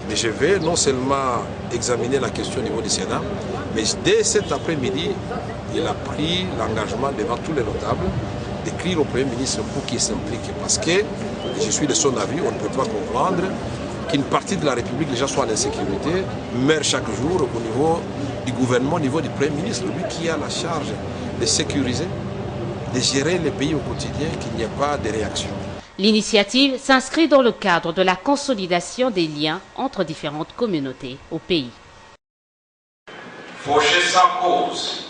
Mais je vais non seulement examiner la question au niveau du Sénat, mais dès cet après-midi, il a pris l'engagement devant tous les notables d'écrire au Premier ministre pour qu'il s'implique. Parce que, je suis de son avis, on ne peut pas comprendre qu'une partie de la République, les gens soient en insécurité, meurent chaque jour au niveau du gouvernement, au niveau du Premier ministre, lui qui a la charge de sécuriser, de gérer le pays au quotidien, qu'il n'y ait pas de réaction. L'initiative s'inscrit dans le cadre de la consolidation des liens entre différentes communautés au pays. Fauché sans cause,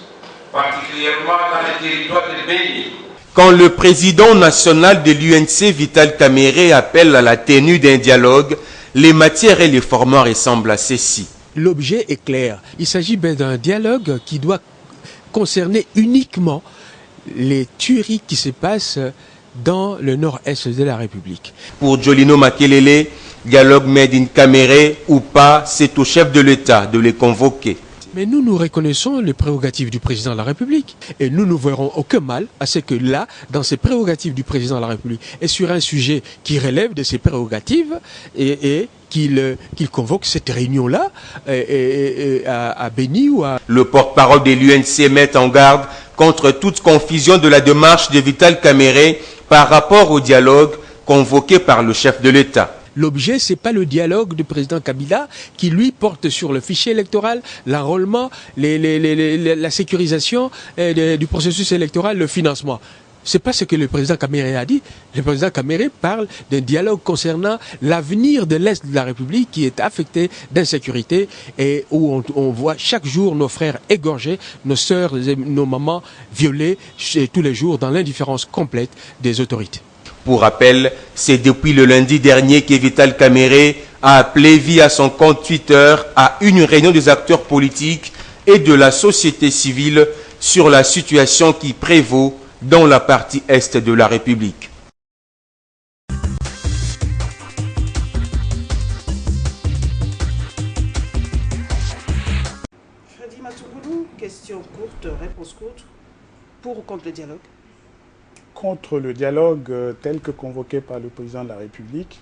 particulièrement dans les territoires de Béni. Quand le président national de l'UNC, Vital Kamerhe, appelle à la tenue d'un dialogue, les matières et les formats ressemblent à ceci. L'objet est clair. Il s'agit bien d'un dialogue qui doit concerner uniquement les tueries qui se passent dans le nord-est de la République. Pour Jolino Makelele, dialogue made in Kamerhe ou pas, c'est au chef de l'État de les convoquer. Mais nous reconnaissons les prérogatives du président de la République. Et nous ne verrons aucun mal à ce que là, dans ces prérogatives du président de la République, et sur un sujet qui relève de ses prérogatives, et qu'il convoque cette réunion-là à Béni ou à... Le porte-parole de l'UNC met en garde contre toute confusion de la démarche de Vital Kamerhe par rapport au dialogue convoqué par le chef de l'État. L'objet, ce n'est pas le dialogue du président Kabila qui, lui, porte sur le fichier électoral, l'enrôlement, la sécurisation du processus électoral, le financement. Ce n'est pas ce que le président Kamerhe a dit. Le président Kamerhe parle d'un dialogue concernant l'avenir de l'Est de la République qui est affecté d'insécurité et où on voit chaque jour nos frères égorgés, nos sœurs et nos mamans violées tous les jours dans l'indifférence complète des autorités. Pour rappel, c'est depuis le lundi dernier que Vital Kamerhe a appelé via son compte Twitter à une réunion des acteurs politiques et de la société civile sur la situation qui prévaut dans la partie est de la République. Freddy Matungoulou, question courte, réponse courte. Pour ou contre le dialogue? Contre le dialogue tel que convoqué par le président de la République,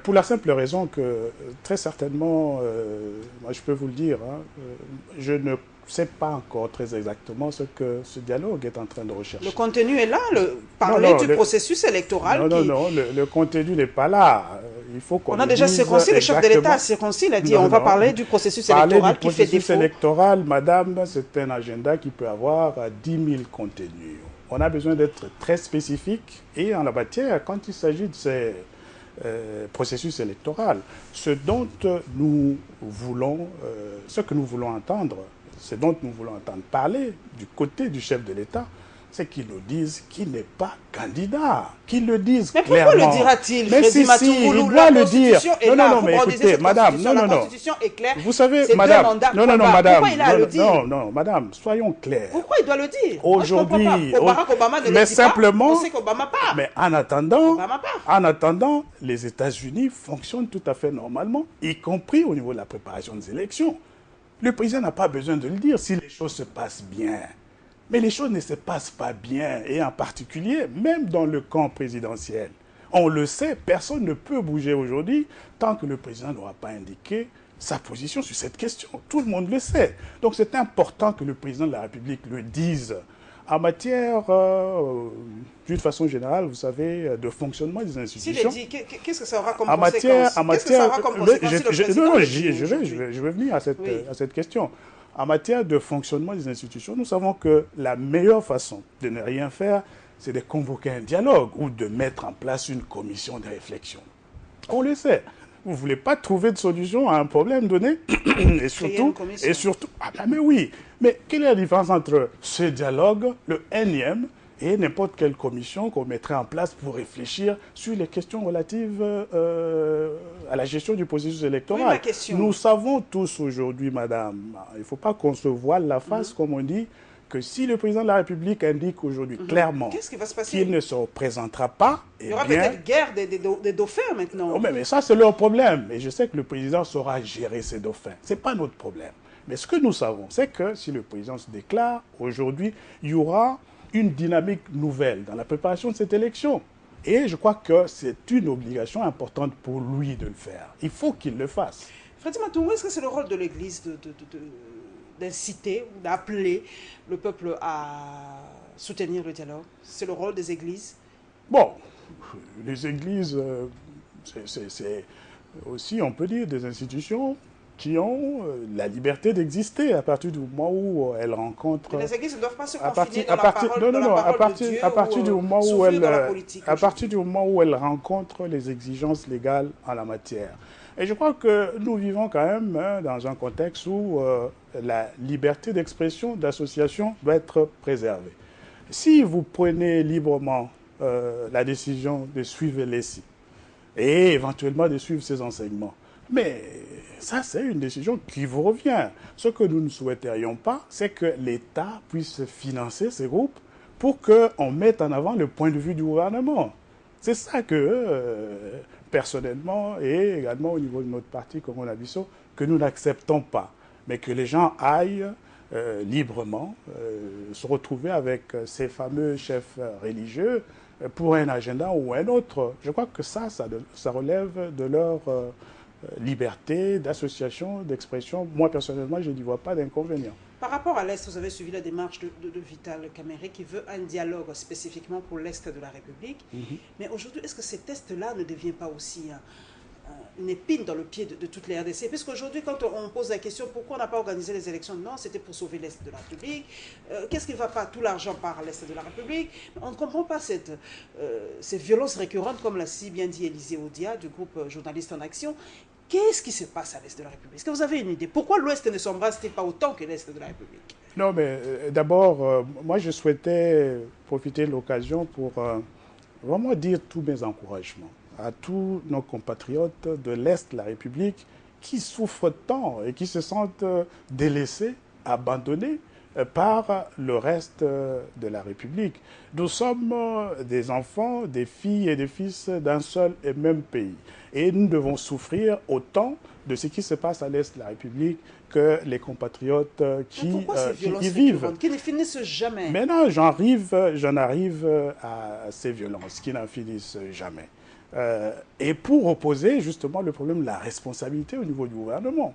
pour la simple raison que, très certainement, moi je peux vous le dire, je ne sais pas encore très exactement ce que ce dialogue est en train de rechercher. Le contenu est là, parler du processus électoral. Non, le contenu n'est pas là. Il faut qu'on a déjà circoncis, le chef de l'État a circoncis, il a dit on va parler du processus électoral qui fait défaut. Le processus électoral, madame, c'est un agenda qui peut avoir 10 000 contenus. On a besoin d'être très spécifique et en la matière, quand il s'agit de ces processus électoraux, ce que nous voulons entendre parler du côté du chef de l'État, c'est qu'il nous dise qu'il n'est pas candidat, qu'il le dise clairement. Mais pourquoi le dira-t-il? Mais si, il doit le dire. Non, mais écoutez, madame, non. La Constitution est claire. Vous savez, madame, madame, pourquoi il a à le dire? Non, madame, soyons clairs. Pourquoi il doit le dire? Aujourd'hui, Barack Obama ne mais le dit simplement, pas, on sait qu'Obama part. Mais en attendant, les États-Unis fonctionnent tout à fait normalement, y compris au niveau de la préparation des élections. Le président n'a pas besoin de le dire si les choses se passent bien. Mais les choses ne se passent pas bien, et en particulier, même dans le camp présidentiel. On le sait, personne ne peut bouger aujourd'hui tant que le président n'aura pas indiqué sa position sur cette question. Tout le monde le sait. Donc c'est important que le président de la République le dise. En matière, d'une façon générale, vous savez, de fonctionnement des institutions. S'il est dit, qu'est-ce que ça aura comme conséquence? Je vais venir à cette question. En matière de fonctionnement des institutions, nous savons que la meilleure façon de ne rien faire, c'est de convoquer un dialogue ou de mettre en place une commission de réflexion. On le sait. Vous ne voulez pas trouver de solution à un problème donné et surtout, mais oui. Mais quelle est la différence entre ce dialogue, le énième, et n'importe quelle commission qu'on mettrait en place pour réfléchir sur les questions relatives à la gestion du processus électoral? Oui, nous savons tous aujourd'hui, madame, il ne faut pas qu'on se voile la face, comme on dit, que si le président de la République indique aujourd'hui clairement qu'il ne se représentera pas, il y aura peut-être guerre des dauphins maintenant. Oh, mais ça, c'est leur problème. Et je sais que le président saura gérer ces dauphins. Ce n'est pas notre problème. Mais ce que nous savons, c'est que si le président se déclare, aujourd'hui, il y aura une dynamique nouvelle dans la préparation de cette élection. Et je crois que c'est une obligation importante pour lui de le faire. Il faut qu'il le fasse. Freddy Matungoulou, est-ce que c'est le rôle de l'Église d'inciter ou d'appeler le peuple à soutenir le dialogue? C'est le rôle des églises? Bon, les églises, aussi, on peut dire, des institutions qui ont la liberté d'exister à partir du moment où elles rencontrent... Mais les églises ne doivent pas se confiner dans la parole de Dieu à partir du moment où elles, dans la politique. à partir du moment où elles rencontrent les exigences légales en la matière. Et je crois que nous vivons quand même dans un contexte où la liberté d'expression, d'association doit être préservée. Si vous prenez librement la décision de suivre l'ESI et éventuellement de suivre ses enseignements, mais ça, c'est une décision qui vous revient. Ce que nous ne souhaiterions pas, c'est que l'État puisse financer ces groupes pour qu'on mette en avant le point de vue du gouvernement. C'est ça que, personnellement, et également au niveau de notre parti, comme on a dit, que nous n'acceptons pas. Mais que les gens aillent librement se retrouver avec ces fameux chefs religieux pour un agenda ou un autre. Je crois que ça relève de leur... liberté d'association, d'expression. Moi, personnellement, je n'y vois pas d'inconvénient. Par rapport à l'Est, vous avez suivi la démarche de Vital Kamerhe qui veut un dialogue spécifiquement pour l'Est de la République. Mais aujourd'hui, est-ce que cet Est-là ne devient pas aussi une épine dans le pied de toute les RDC? Puisqu'aujourd'hui, quand on pose la question pourquoi on n'a pas organisé les élections, non, c'était pour sauver l'Est de la République. Qu'est-ce qui ne va pas? Tout l'argent part à l'Est de la République. On ne comprend pas ces violences récurrentes, comme l'a si bien dit Élisée Odia du groupe Journalistes en Action. Qu'est-ce qui se passe à l'Est de la République? Est-ce que vous avez une idée? Pourquoi l'Ouest ne s'embrasse-t-il pas autant que l'Est de la République? Non, mais d'abord, moi, je souhaitais profiter de l'occasion pour vraiment dire tous mes encouragements à tous nos compatriotes de l'Est de la République qui souffrent tant et qui se sentent délaissés, abandonnés par le reste de la République. Nous sommes des enfants, des filles et des fils d'un seul et même pays. Et nous devons souffrir autant de ce qui se passe à l'Est de la République que les compatriotes qui y vivent. Qui ne finissent jamais. Maintenant, j'en arrive à ces violences qui n'en finissent jamais. Et pour opposer justement le problème de la responsabilité au niveau du gouvernement.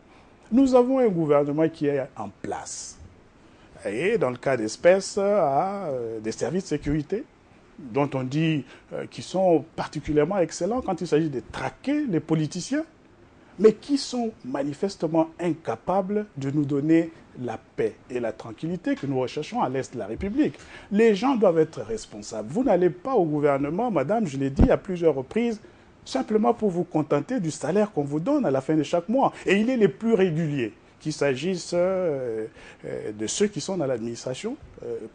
Nous avons un gouvernement qui est en place. Et dans le cas d'espèce, à des services de sécurité, dont on dit qu'ils sont particulièrement excellents quand il s'agit de traquer les politiciens, mais qui sont manifestement incapables de nous donner la paix et la tranquillité que nous recherchons à l'Est de la République. Les gens doivent être responsables. Vous n'allez pas au gouvernement, madame, je l'ai dit à plusieurs reprises, simplement pour vous contenter du salaire qu'on vous donne à la fin de chaque mois. Et il est les plus réguliers, qu'il s'agisse de ceux qui sont dans l'administration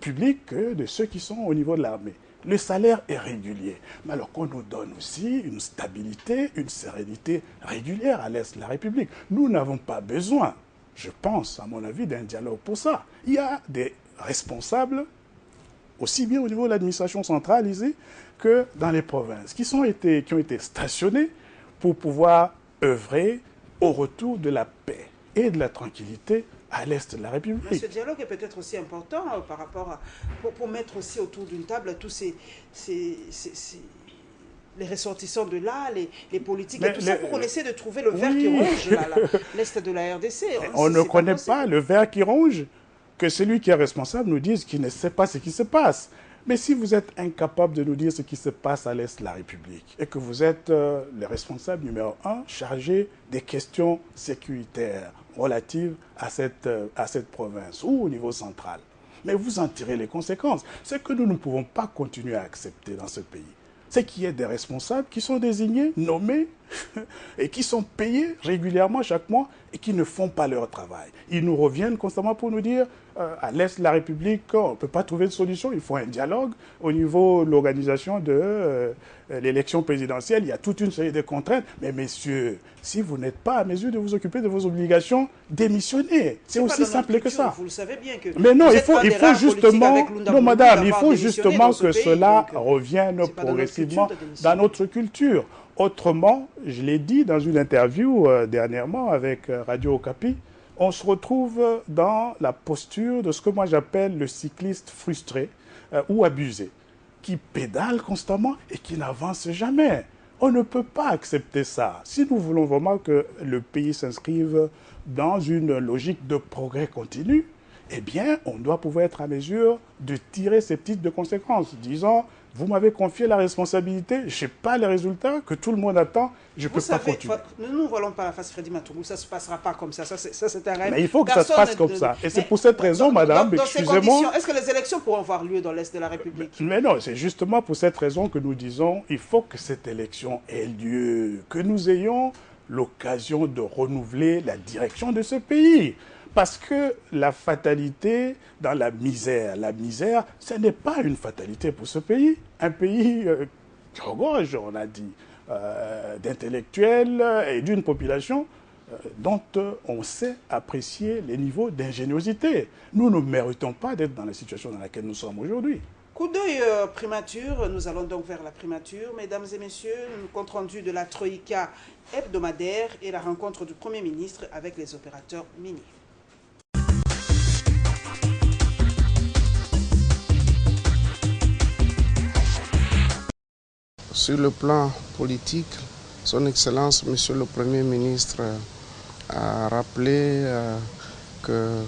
publique que de ceux qui sont au niveau de l'armée. Le salaire est régulier. Mais alors qu'on nous donne aussi une stabilité, une sérénité régulière à l'Est de la République. Nous n'avons pas besoin, je pense, à mon avis, d'un dialogue pour ça. Il y a des responsables, aussi bien au niveau de l'administration centralisée que dans les provinces, qui ont été stationnés pour pouvoir œuvrer au retour de la paix et de la tranquillité à l'Est de la République. Mais ce dialogue est peut-être aussi important par rapport à... Pour mettre aussi autour d'une table tous les ressortissants de là, les politiques et tout ça, pour qu'on essaie de trouver le ver qui ronge l'Est de la RDC. On ne connaît pas le ver qui ronge, que celui qui est responsable nous dise qu'il ne sait pas ce qui se passe. Mais si vous êtes incapable de nous dire ce qui se passe à l'Est de la République et que vous êtes le responsable numéro 1 chargé des questions sécuritaires relatives à cette province ou au niveau central, mais vous en tirez les conséquences. Ce que nous ne pouvons pas continuer à accepter dans ce pays, c'est qu'il y ait des responsables qui sont désignés, nommés et qui sont payés régulièrement chaque mois et qui ne font pas leur travail. Ils nous reviennent constamment pour nous dire à l'Est de la République, on ne peut pas trouver de solution, il faut un dialogue. Au niveau de l'organisation de l'élection présidentielle, il y a toute une série de contraintes. Mais messieurs, si vous n'êtes pas à mesure de vous occuper de vos obligations, démissionnez. C'est aussi simple que ça. Vous le savez bien que... Mais non, il faut justement... Non, madame, il faut justement que cela revienne progressivement dans notre culture. Autrement, je l'ai dit dans une interview dernièrement avec Radio Okapi, on se retrouve dans la posture de ce que moi j'appelle le cycliste frustré ou abusé, qui pédale constamment et qui n'avance jamais. On ne peut pas accepter ça. Si nous voulons vraiment que le pays s'inscrive dans une logique de progrès continu, eh bien, on doit pouvoir être à mesure de tirer ces petites de conséquences. Disons, vous m'avez confié la responsabilité, je n'ai pas les résultats que tout le monde attend, je ne peux pas continuer. Nous ne volons pas la face Freddy Matoungou, ça ne se passera pas comme ça, c'est un rêve. Mais il faut que ça se passe comme ça. Et c'est pour cette raison, madame, excusez-moi. Est-ce que les élections pourront avoir lieu dans l'Est de la République? Mais non, c'est justement pour cette raison que nous disons il faut que cette élection ait lieu, que nous ayons l'occasion de renouveler la direction de ce pays. Parce que la fatalité dans la misère, ce n'est pas une fatalité pour ce pays. Un pays qui regorge, on a dit, d'intellectuels et d'une population dont on sait apprécier les niveaux d'ingéniosité. Nous ne méritons pas d'être dans la situation dans laquelle nous sommes aujourd'hui. Coup d'œil primature, nous allons donc vers la primature. Mesdames et messieurs, le compte rendu de la Troïka hebdomadaire et la rencontre du Premier ministre avec les opérateurs miniers. Sur le plan politique, Son Excellence, Monsieur le Premier ministre, a rappelé que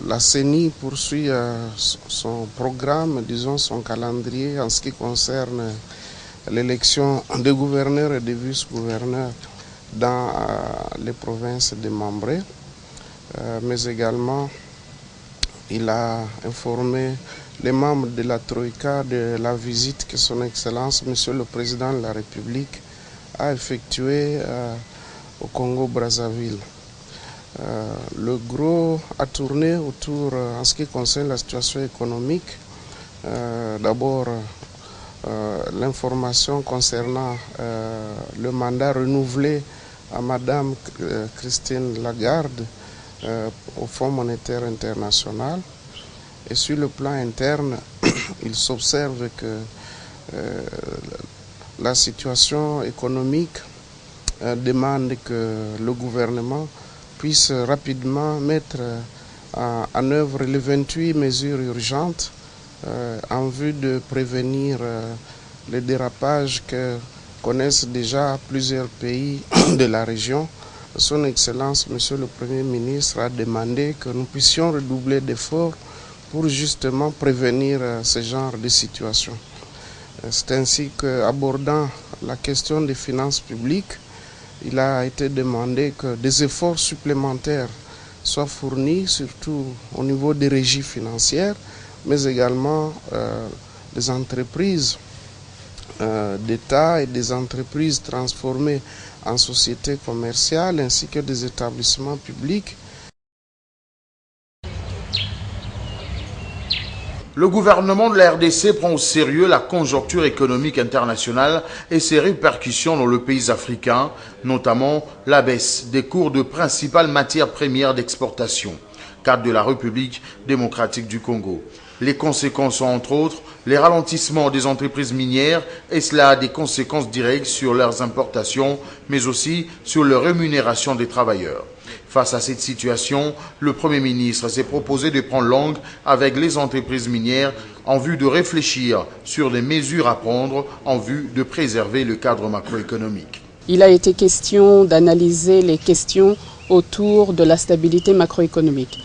la CENI poursuit son programme, disons son calendrier en ce qui concerne l'élection des gouverneurs et des vice-gouverneurs dans les provinces démembrées, mais également il a informé les membres de la Troïka de la visite que Son Excellence, Monsieur le Président de la République, a effectuée au Congo-Brazzaville. Le gros a tourné autour, en ce qui concerne la situation économique, d'abord l'information concernant le mandat renouvelé à Madame Christine Lagarde au Fonds monétaire international. Et sur le plan interne, il s'observe que la situation économique demande que le gouvernement puisse rapidement mettre en œuvre les 28 mesures urgentes en vue de prévenir les dérapages que connaissent déjà plusieurs pays de la région. Son Excellence, Monsieur le Premier ministre, a demandé que nous puissions redoubler d'efforts pour justement prévenir ce genre de situation. C'est ainsi qu'abordant la question des finances publiques, il a été demandé que des efforts supplémentaires soient fournis, surtout au niveau des régies financières, mais également des entreprises d'État et des entreprises transformées en sociétés commerciales, ainsi que des établissements publics. Le gouvernement de la RDC prend au sérieux la conjoncture économique internationale et ses répercussions dans le pays africain, notamment la baisse des cours de principales matières premières d'exportation, cadre de la République démocratique du Congo. Les conséquences sont entre autres les ralentissements des entreprises minières et cela a des conséquences directes sur leurs importations, mais aussi sur leur rémunération des travailleurs. Face à cette situation, le Premier ministre s'est proposé de prendre langue avec les entreprises minières en vue de réfléchir sur des mesures à prendre en vue de préserver le cadre macroéconomique. Il a été question d'analyser les questions autour de la stabilité macroéconomique.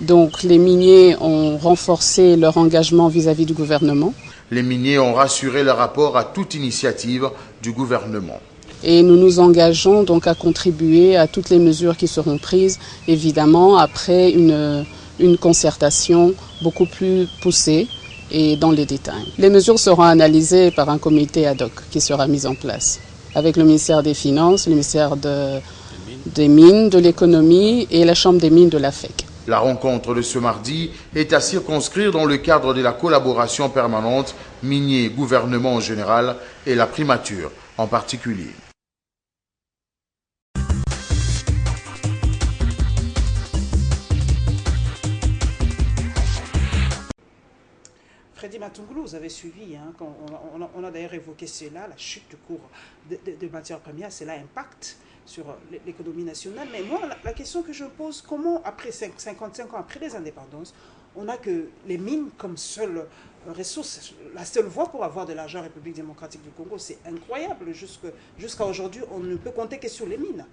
Donc les miniers ont renforcé leur engagement vis-à-vis du gouvernement. Les miniers ont rassuré leur rapport à toute initiative du gouvernement. Et nous nous engageons donc à contribuer à toutes les mesures qui seront prises, évidemment, après une concertation beaucoup plus poussée et dans les détails. Les mesures seront analysées par un comité ad hoc qui sera mis en place, avec le ministère des Finances, le ministère des Mines, de l'Économie et la Chambre des Mines de la FEC. La rencontre de ce mardi est à circonscrire dans le cadre de la collaboration permanente minier-gouvernement en général et la primature en particulier. Freddy Matoungou, vous avez suivi, hein, on a d'ailleurs évoqué cela, la chute du cours de matières premières, cela impacte sur l'économie nationale. Mais moi, la question que je pose, comment, après 55 ans, après les indépendances, on n'a que les mines comme seule ressource, la seule voie pour avoir de l'argent en République démocratique du Congo? C'est incroyable. Jusqu'à aujourd'hui, on ne peut compter que sur les mines.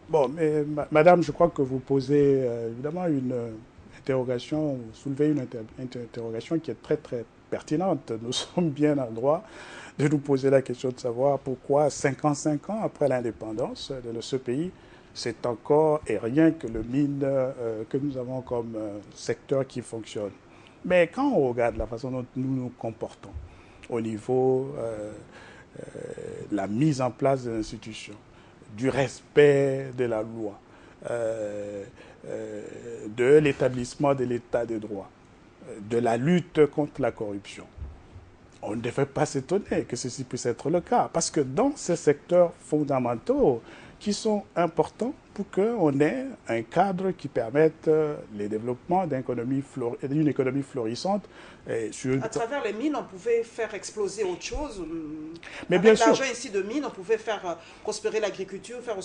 Bon, mais madame, je crois que vous posez évidemment une interrogation, vous soulevez une interrogation qui est très, très, pertinente. Nous sommes bien en droit de nous poser la question de savoir pourquoi 55 ans après l'indépendance de ce pays, c'est encore et rien que le mine que nous avons comme secteur qui fonctionne. Mais quand on regarde la façon dont nous nous comportons au niveau de la mise en place des institutions, du respect de la loi, de l'établissement de l'état de droit, de la lutte contre la corruption, on ne devrait pas s'étonner que ceci puisse être le cas. Parce que dans ces secteurs fondamentaux qui sont importants pour qu'on ait un cadre qui permette le développement d'une économie florissante. À travers les mines, on pouvait faire exploser autre chose. Mais avec bien l'argent sûr. ici de mines, on pouvait faire prospérer l'agriculture, faire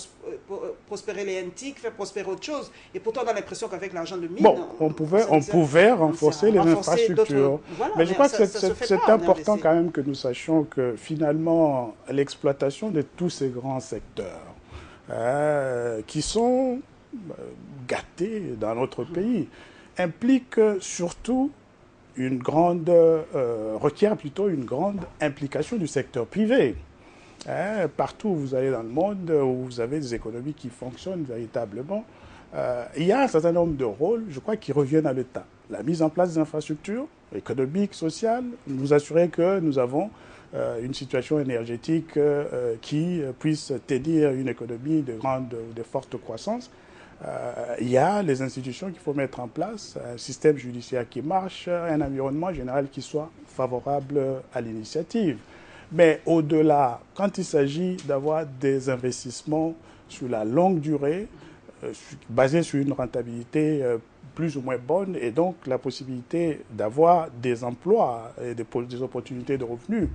prospérer les NTIC, faire prospérer autre chose. Et pourtant, on a l'impression qu'avec l'argent de mines... Bon, on pouvait renforcer les infrastructures. Voilà, mais je crois que c'est pas, important quand même que nous sachions que finalement, l'exploitation de tous ces grands secteurs qui sont gâtés dans notre pays implique surtout requiert plutôt une grande implication du secteur privé. Partout où vous allez dans le monde, où vous avez des économies qui fonctionnent véritablement, il y a un certain nombre de rôles, je crois, qui reviennent à l'État. La mise en place des infrastructures économiques, sociales, nous assurer que nous avons une situation énergétique qui puisse tenir une économie de forte croissance. Il y a les institutions qu'il faut mettre en place, un système judiciaire qui marche, un environnement général qui soit favorable à l'initiative. Mais au-delà, quand il s'agit d'avoir des investissements sur la longue durée, basés sur une rentabilité plus ou moins bonne, et donc la possibilité d'avoir des emplois et des opportunités de revenus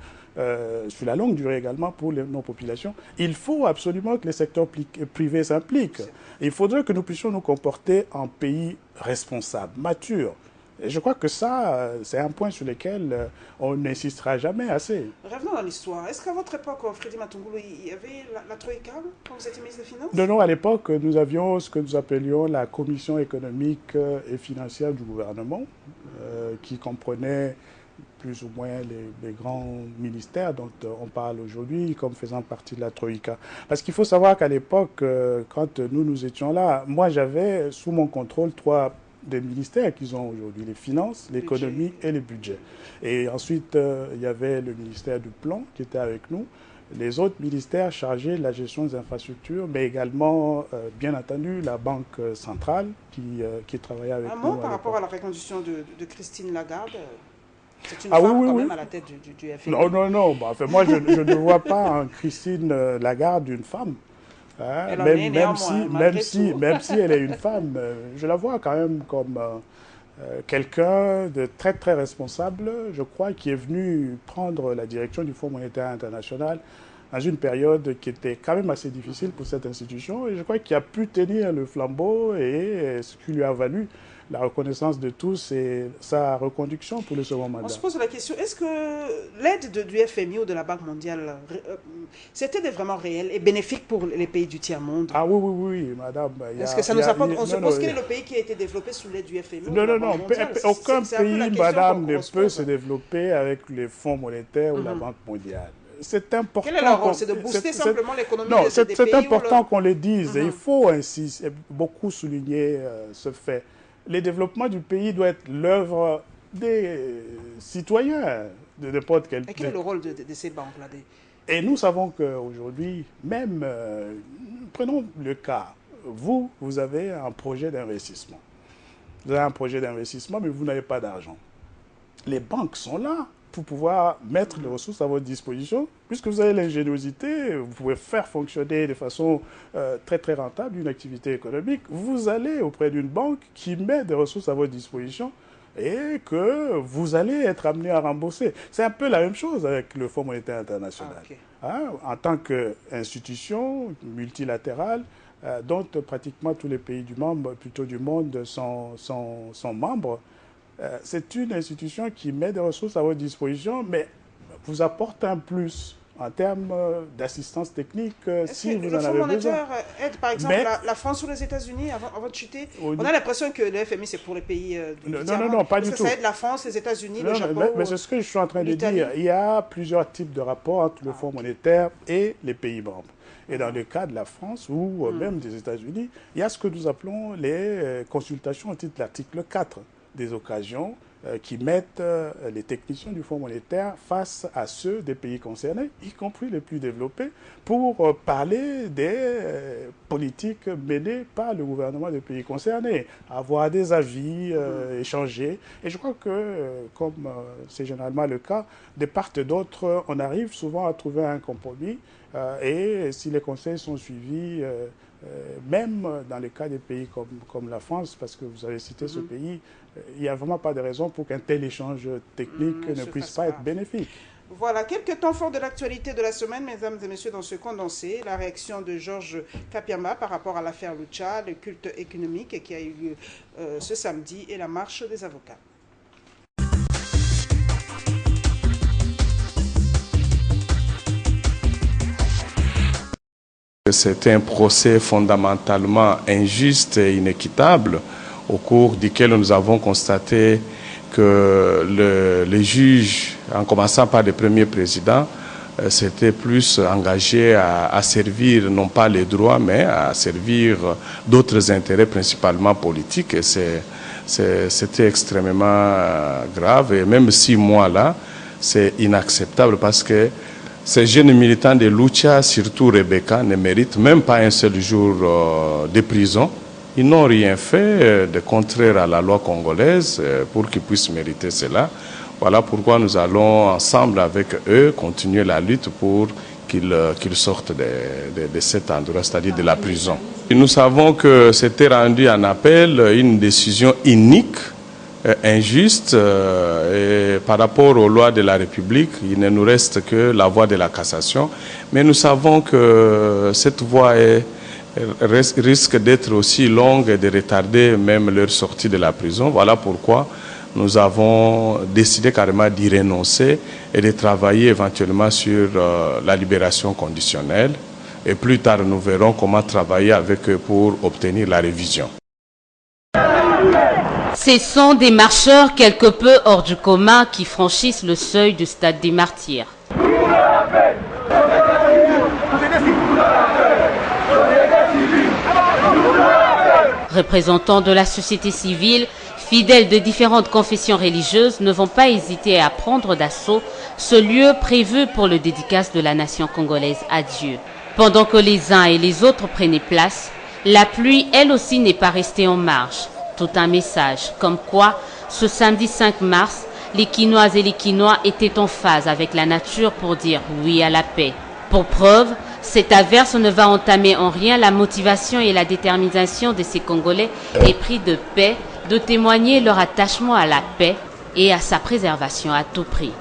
sur la longue durée également pour nos populations, il faut absolument que les secteurs privés s'impliquent. Il faudrait que nous puissions nous comporter en pays responsable, mature. Et je crois que ça, c'est un point sur lequel on n'insistera jamais assez. Revenons dans l'histoire. Est-ce qu'à votre époque, Freddy Matungulu, il y avait la Troïka quand vous étiez ministre des Finances? Non, à l'époque, nous avions ce que nous appelions la Commission économique et financière du gouvernement, qui comprenait plus ou moins les grands ministères dont on parle aujourd'hui comme faisant partie de la Troïka. Parce qu'il faut savoir qu'à l'époque, quand nous étions là, moi j'avais sous mon contrôle trois des ministères qu'ils ont aujourd'hui, les finances, l'économie et le budget. Et ensuite, il y avait le ministère du plan qui était avec nous, les autres ministères chargés de la gestion des infrastructures, mais également, bien entendu, la Banque centrale qui travaillait avec nous. Un mot par rapport à la reconduction de Christine Lagarde. C'est une femme quand même à la tête du FMI. Non. Enfin, moi, je ne vois pas en Christine Lagarde une femme. Même si elle est une femme, je la vois quand même comme quelqu'un de très très responsable, je crois, qui est venu prendre la direction du Fonds monétaire international dans une période qui était quand même assez difficile pour cette institution, et je crois qu'il a pu tenir le flambeau, et ce qui lui a valu la reconnaissance de tous et sa reconduction pour le second mandat. On se pose la question, est-ce que l'aide du FMI ou de la Banque mondiale, c'était vraiment réel et bénéfique pour les pays du tiers-monde? Ah oui, madame. Est-ce que ça nous apporte... On suppose quel est le pays qui a été développé sous l'aide du FMI? Non. Aucun pays, madame, ne peut se développer avec les fonds monétaires ou la Banque mondiale. C'est important. Quel est leur rôle? C'est de booster simplement l'économie des pays? C'est important qu'on le dise. Et il faut ainsi beaucoup souligner ce fait. Le développement du pays doit être l'œuvre des citoyens de n'importe quel pays. Et quel est le rôle de ces banques-là? Et nous savons qu'aujourd'hui, même, prenons le cas, vous avez un projet d'investissement. Vous avez un projet d'investissement, mais vous n'avez pas d'argent. Les banques sont là pour pouvoir mettre les ressources à votre disposition, puisque vous avez l'ingéniosité, vous pouvez faire fonctionner de façon très très rentable une activité économique. Vous allez auprès d'une banque qui met des ressources à votre disposition et que vous allez être amené à rembourser. C'est un peu la même chose avec le Fonds monétaire international. En tant qu'institution multilatérale, dont pratiquement tous les pays du monde sont membres, c'est une institution qui met des ressources à votre disposition, mais vous apporte un plus en termes d'assistance technique si vous en avez besoin. Le Fonds monétaire aide par exemple la France ou les États-Unis avant de chuter? On a l'impression que le FMI c'est pour les pays du tiers. Non, pas du tout. Ça aide la France, les États-Unis, le Japon. Mais c'est ce que je suis en train de dire. Il y a plusieurs types de rapports entre le Fonds monétaire et les pays membres. Et dans le cas de la France ou même des États-Unis, il y a ce que nous appelons les consultations au titre de l'article 4 des occasions qui mettent les techniciens du Fonds monétaire face à ceux des pays concernés, y compris les plus développés, pour parler des politiques menées par le gouvernement des pays concernés, avoir des avis échangés. Et je crois que, comme c'est généralement le cas, de part et d'autre, on arrive souvent à trouver un compromis. Et si les conseils sont suivis, même dans le cas des pays comme la France, parce que vous avez cité ce pays, il n'y a vraiment pas de raison pour qu'un tel échange technique ne puisse pas être bénéfique. Voilà, quelques temps forts de l'actualité de la semaine, mesdames et messieurs, dans ce condensé. La réaction de Georges Kapiamba par rapport à l'affaire Lucha, le culte économique qui a eu lieu ce samedi, et la marche des avocats. C'était un procès fondamentalement injuste et inéquitable, au cours duquel nous avons constaté que les juges, en commençant par le premier président, s'étaient plus engagés à servir non pas les droits, mais à servir d'autres intérêts, principalement politiques. Et c'était extrêmement grave. Et même 6 mois-là, c'est inacceptable parce que ces jeunes militants de Lucha, surtout Rebecca, ne méritent même pas un seul jour de prison. Ils n'ont rien fait de contraire à la loi congolaise pour qu'ils puissent mériter cela. Voilà pourquoi nous allons ensemble avec eux continuer la lutte pour qu'ils sortent de cet endroit, c'est-à-dire de la prison. Et nous savons que c'était rendu en appel une décision inique, injuste, et par rapport aux lois de la République, il ne nous reste que la voie de la cassation. Mais nous savons que cette voie risque d'être aussi longue et de retarder même leur sortie de la prison. Voilà pourquoi nous avons décidé carrément d'y renoncer et de travailler éventuellement sur la libération conditionnelle. Et plus tard, nous verrons comment travailler avec eux pour obtenir la révision. Ce sont des marcheurs quelque peu hors du commun qui franchissent le seuil du stade des Martyrs. Représentants de la société civile, fidèles de différentes confessions religieuses, ne vont pas hésiter à prendre d'assaut ce lieu prévu pour le dédicace de la nation congolaise à Dieu. Pendant que les uns et les autres prenaient place, la pluie, elle aussi, n'est pas restée en marge. Tout un message, comme quoi, ce samedi 5 mars, les Quinoises et les Quinois étaient en phase avec la nature pour dire oui à la paix. Pour preuve, cette averse ne va entamer en rien la motivation et la détermination de ces Congolais épris de paix, de témoigner leur attachement à la paix et à sa préservation à tout prix.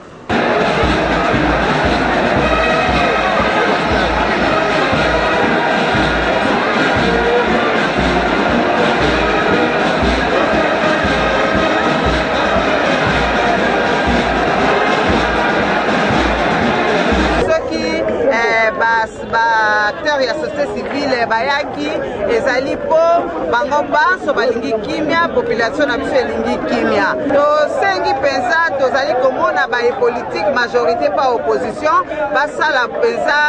Acteurs ya société civile bayaki ezali po bango banso balingi kimia population na biso elingi kimia tosengi penza tozali komona baye politique majorité pa opposition basala penza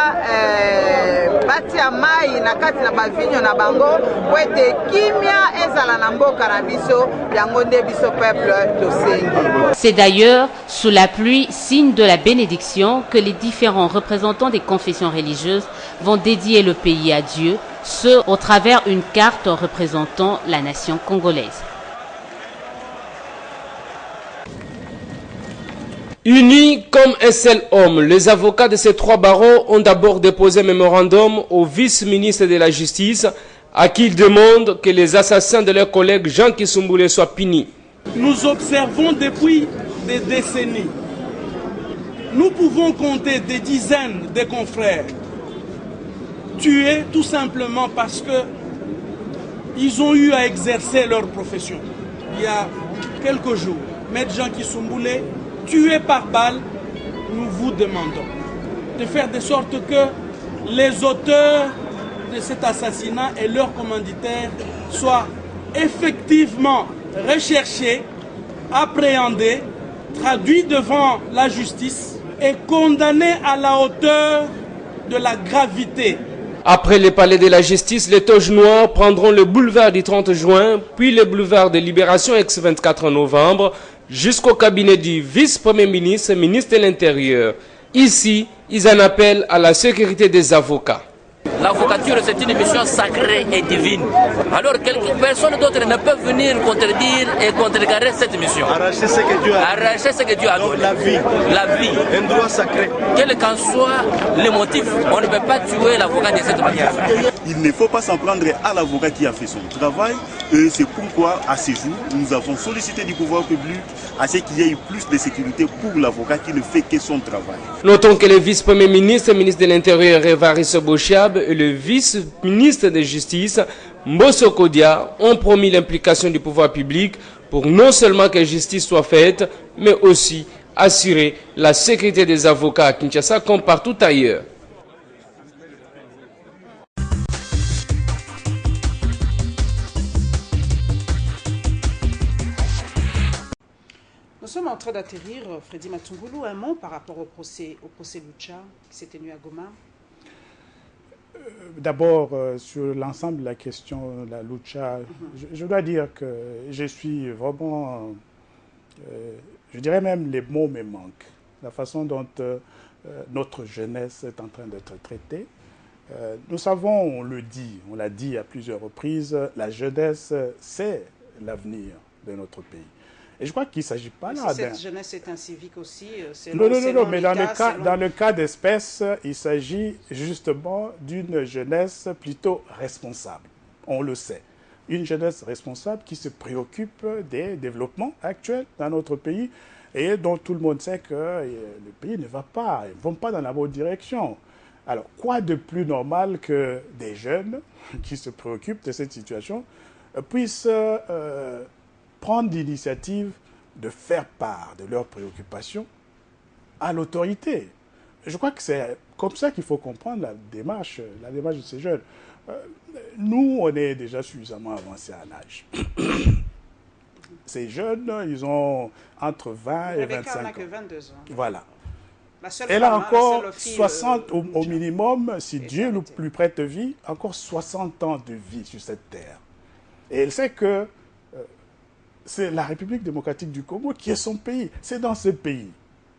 batia mai na kati na bavinyo na bango po ete kimia ezala na mboka na biso yango nde biso peuple tosengi. C'est d'ailleurs sous la pluie, signe de la bénédiction, que les différents représentants des confessions religieuses vont dédier le pays à Dieu, ce au travers une carte représentant la nation congolaise. Unis comme un seul homme, les avocats de ces 3 barreaux ont d'abord déposé un mémorandum au vice-ministre de la Justice à qui ils demandent que les assassins de leur collègue Jean Kisumbulet soient punis. Nous observons depuis des décennies. Nous pouvons compter des dizaines de confrères tués tout simplement parce que ils ont eu à exercer leur profession. Il y a quelques jours, Maître Jean Kisumbulet, tué par balle, nous vous demandons de faire de sorte que les auteurs de cet assassinat et leurs commanditaires soient effectivement recherchés, appréhendés, traduits devant la justice et condamnés à la hauteur de la gravité. Après les palais de la justice, les toges noirs prendront le boulevard du 30 juin, puis le boulevard de Libération ex-24 novembre, jusqu'au cabinet du vice-premier ministre, ministre de l'Intérieur. Ici, ils en appellent à la sécurité des avocats. L'avocature, c'est une mission sacrée et divine. Alors, quelques personnes d'autres ne peuvent venir contredire et contrecarrer cette mission. Arracher ce que Dieu a. Arracher ce que Dieu a donné. La vie. La vie. Un droit sacré. Quel qu'en soit le motif, on ne peut pas tuer l'avocat de cette manière. Il ne faut pas s'en prendre à l'avocat qui a fait son travail. Et c'est pourquoi, à ce jour, nous avons sollicité du pouvoir public à ce qu'il y ait plus de sécurité pour l'avocat qui ne fait que son travail. Notons que le vice-premier ministre, ministre de l'Intérieur, Évariste Bochiab, et le vice-ministre de Justice, Mbosso Kodia, ont promis l'implication du pouvoir public pour non seulement que justice soit faite, mais aussi assurer la sécurité des avocats à Kinshasa comme partout ailleurs. Nous sommes en train d'atterrir, Freddy Matungulu, un mot par rapport au procès Lucha qui s'est tenu à Goma. D'abord, sur l'ensemble de la question de la Lucha, je dois dire que je suis vraiment, je dirais même les mots me manquent. La façon dont notre jeunesse est en train d'être traitée. Nous savons, on le dit, on l'a dit à plusieurs reprises, la jeunesse, c'est l'avenir de notre pays. Et je crois qu'il ne s'agit pas là... Si cette jeunesse est incivique aussi, non, mais dans le cas d'espèce, il s'agit justement d'une jeunesse plutôt responsable. On le sait. Une jeunesse responsable qui se préoccupe des développements actuels dans notre pays et dont tout le monde sait que le pays ne va pas, ils ne vont pas dans la bonne direction. Alors, quoi de plus normal que des jeunes qui se préoccupent de cette situation puissent prendre l'initiative de faire part de leurs préoccupations à l'autorité. Je crois que c'est comme ça qu'il faut comprendre la démarche de ces jeunes. Nous, on est déjà suffisamment avancés en âge. Ces jeunes, ils ont entre 20 et 25 ans. n'a que 22 ans. Voilà. Elle a encore 60 au minimum, si Dieu lui prête vie, encore 60 ans de vie sur cette terre. Et elle sait que c'est la République démocratique du Congo qui est son pays. C'est dans ce pays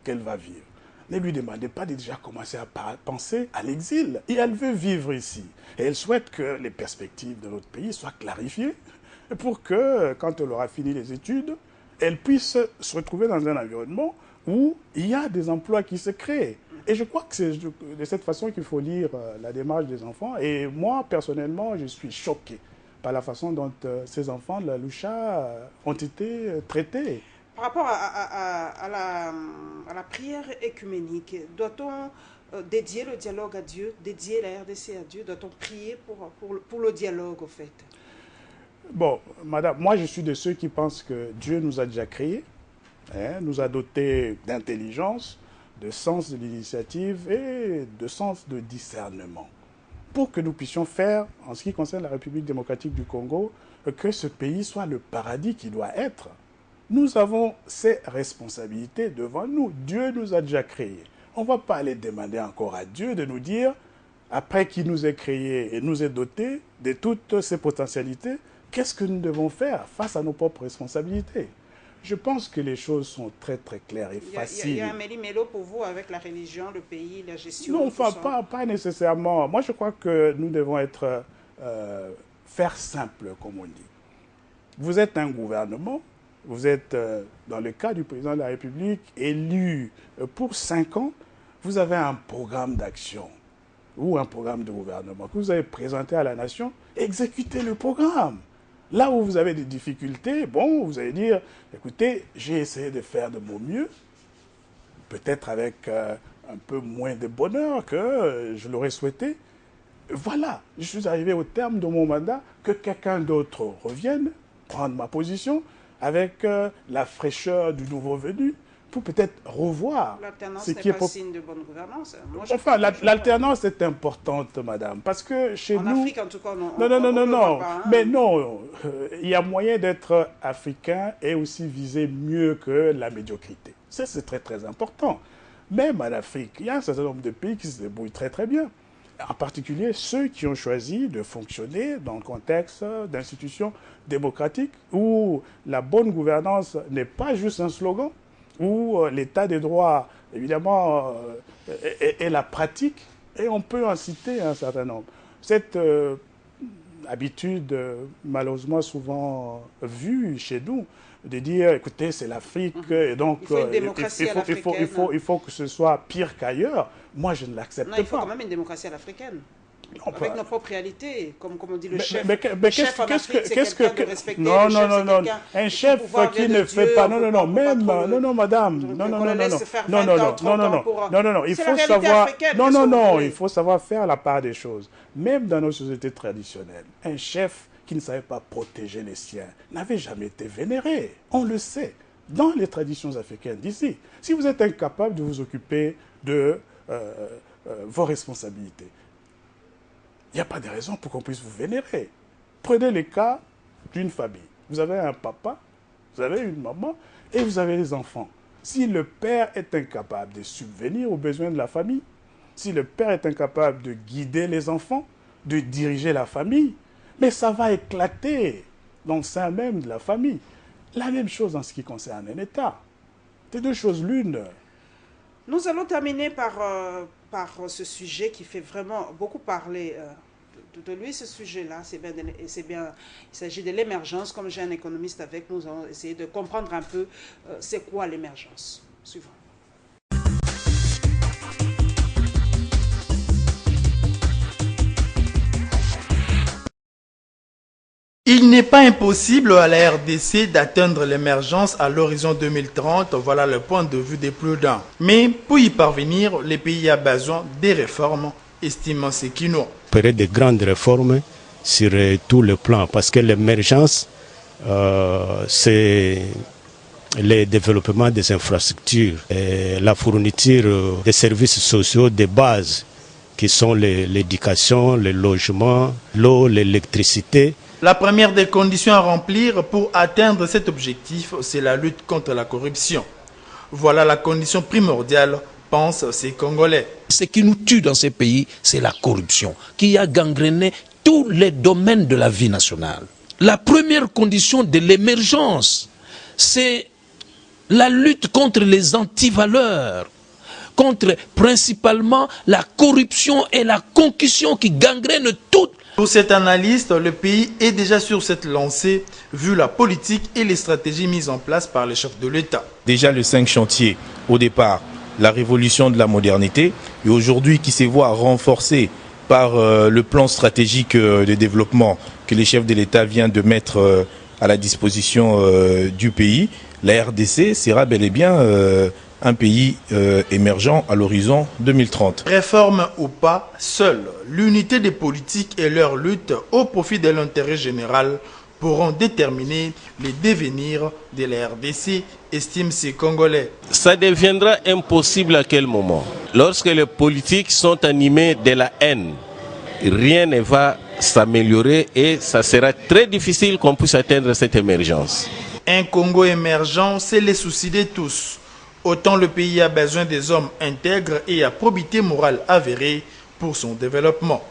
qu'elle va vivre. Ne lui demandez pas de déjà commencer à penser à l'exil. Et elle veut vivre ici. Et elle souhaite que les perspectives de notre pays soient clarifiées pour que, quand elle aura fini les études, elle puisse se retrouver dans un environnement où il y a des emplois qui se créent. Et je crois que c'est de cette façon qu'il faut lire la démarche des enfants. Et moi, personnellement, je suis choqué par la façon dont ces enfants de la Lucha ont été traités. Par rapport à la prière écuménique, doit-on dédier le dialogue à Dieu, dédier la RDC à Dieu? Doit-on prier pour le dialogue, au fait? Bon, madame, moi je suis de ceux qui pensent que Dieu nous a déjà créés, nous a dotés d'intelligence, de sens de l'initiative et de sens de discernement, pour que nous puissions faire, en ce qui concerne la République démocratique du Congo, que ce pays soit le paradis qu'il doit être. Nous avons ces responsabilités devant nous. Dieu nous a déjà créés. On ne va pas aller demander encore à Dieu de nous dire, après qu'il nous ait créés et nous ait dotés de toutes ces potentialités, qu'est-ce que nous devons faire face à nos propres responsabilités? Je pense que les choses sont très très claires et faciles. Il y a un méli-mélo pour vous avec la religion, le pays, la gestion? Non, enfin, pas nécessairement. Moi, je crois que nous devons faire simple, comme on dit. Vous êtes un gouvernement, vous êtes, dans le cas du président de la République, élu pour 5 ans, vous avez un programme d'action ou un programme de gouvernement que vous avez présenté à la nation, exécutez le programme. Là où vous avez des difficultés, bon, vous allez dire, écoutez, j'ai essayé de faire de mon mieux, peut-être avec un peu moins de bonheur que je l'aurais souhaité. Voilà, je suis arrivé au terme de mon mandat, que quelqu'un d'autre revienne, prendre ma position, avec la fraîcheur du nouveau venu, pour peut-être revoir l'alternance ce qui est pas signe de bonne gouvernance. Moi, enfin, l'alternance est importante, madame, parce que chez nous... En Afrique, en tout cas, non. Non. Pas, hein. Mais non, il y a moyen d'être africain et aussi viser mieux que la médiocrité. Ça, c'est très, très important. Même en Afrique, il y a un certain nombre de pays qui se débrouillent très, très bien. En particulier ceux qui ont choisi de fonctionner dans le contexte d'institutions démocratiques où la bonne gouvernance n'est pas juste un slogan, où l'état des droits, évidemment, est la pratique, et on peut en citer un certain nombre. Cette habitude, malheureusement souvent vue chez nous, de dire, écoutez, c'est l'Afrique, et donc il faut que ce soit pire qu'ailleurs. Moi, je ne l'accepte pas. Non, il faut quand même une démocratie à l'africaine. Avec nos propres réalités, comme on dit le chef. Mais qu'est-ce que... Non. Un chef qui ne fait pas... Non, madame. Non. Il faut savoir... Non, il faut savoir faire la part des choses. Même dans nos sociétés traditionnelles, un chef qui ne savait pas protéger les siens n'avait jamais été vénéré. On le sait. Dans les traditions africaines d'ici, si vous êtes incapable de vous occuper de vos responsabilités, il n'y a pas de raison pour qu'on puisse vous vénérer. Prenez le cas d'une famille. Vous avez un papa, vous avez une maman et vous avez des enfants. Si le père est incapable de subvenir aux besoins de la famille, si le père est incapable de guider les enfants, de diriger la famille, mais ça va éclater dans le sein même de la famille. La même chose en ce qui concerne un État. C'est deux choses l'une. Nous allons terminer par ce sujet qui fait vraiment beaucoup parler de lui, ce sujet-là. C'est bien, il s'agit de l'émergence. Comme j'ai un économiste avec nous, allons essayer de comprendre un peu c'est quoi l'émergence. Suivant. Il n'est pas impossible à la RDC d'atteindre l'émergence à l'horizon 2030, voilà le point de vue des prudents. Mais pour y parvenir, le pays a besoin des réformes, estiment Sekino. De grandes réformes sur tous les plans, parce que l'émergence, c'est le développement des infrastructures, et la fourniture des services sociaux de base, qui sont l'éducation, le logement, l'eau, l'électricité. La première des conditions à remplir pour atteindre cet objectif, c'est la lutte contre la corruption. Voilà la condition primordiale, pensent ces Congolais. Ce qui nous tue dans ces pays, c'est la corruption, qui a gangréné tous les domaines de la vie nationale. La première condition de l'émergence, c'est la lutte contre les antivaleurs, contre principalement la corruption et la concussion qui gangrènent toutes. Pour cet analyste, le pays est déjà sur cette lancée, vu la politique et les stratégies mises en place par les chefs de l'État. Déjà les 5 chantiers, au départ, la révolution de la modernité, et aujourd'hui qui se voit renforcée par le plan stratégique de développement que les chefs de l'État viennent de mettre à la disposition du pays, la RDC sera bel et bien un pays émergent à l'horizon 2030. Réforme ou pas, seule l'unité des politiques et leur lutte au profit de l'intérêt général pourront déterminer les devenirs de la RDC, estiment ces Congolais. Ça deviendra impossible à quel moment? Lorsque les politiques sont animés de la haine, rien ne va s'améliorer et ça sera très difficile qu'on puisse atteindre cette émergence. Un Congo émergent, c'est les soucis de tous. Autant le pays a besoin des hommes intègres et à probité morale avérée pour son développement.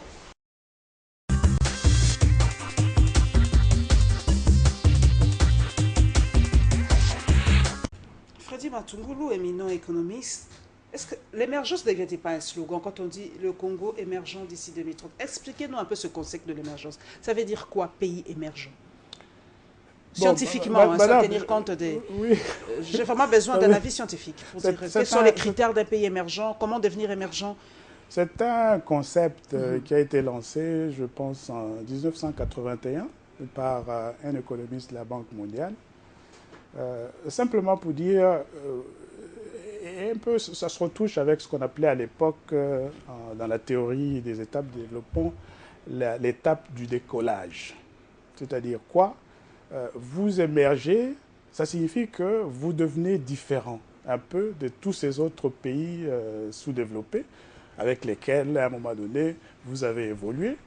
Freddy Matungulu, éminent économiste, est-ce que l'émergence ne devient pas un slogan quand on dit le Congo émergent d'ici 2030? Expliquez-nous un peu ce concept de l'émergence. Ça veut dire quoi, pays émergent? Scientifiquement, sans tenir compte des... Oui. J'ai vraiment besoin d'un avis scientifique. Pour dire quels sont les critères d'un pays émergent? Comment devenir émergent? C'est un concept qui a été lancé, je pense, en 1981 par un économiste de la Banque mondiale. Simplement pour dire, et un peu, ça se retouche avec ce qu'on appelait à l'époque, dans la théorie des étapes de développement, l'étape du décollage. C'est-à-dire quoi? Vous émergez, ça signifie que vous devenez différent. un peu de tous ces autres pays sous-développés avec lesquels, à un moment donné, vous avez évolué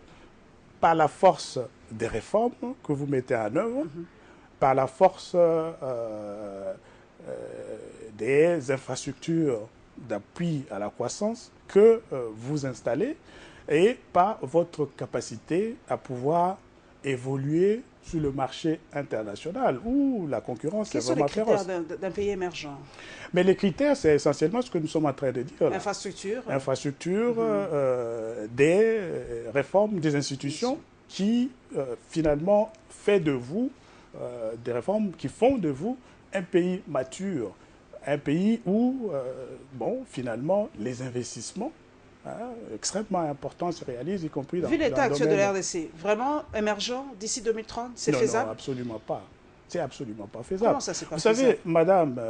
par la force des réformes que vous mettez en œuvre, par la force des infrastructures d'appui à la croissance que vous installez et par votre capacité à pouvoir évoluer sur le marché international où la concurrence est vraiment féroce. Quels sont les critères d'un pays émergent? Mais les critères, c'est essentiellement ce que nous sommes en train de dire. Infrastructure. Infrastructure, des réformes des institutions qui, finalement, fait de vous, des réformes qui font de vous un pays mature, un pays où, bon, finalement, les investissements extrêmement importants se réalisent, y compris dans Vu l'état actuel de domaine... la RDC, vraiment émergent d'ici 2030, c'est faisable? Non, absolument pas. C'est absolument pas faisable. Comment ça, c'est pas Vous faisable? savez, madame,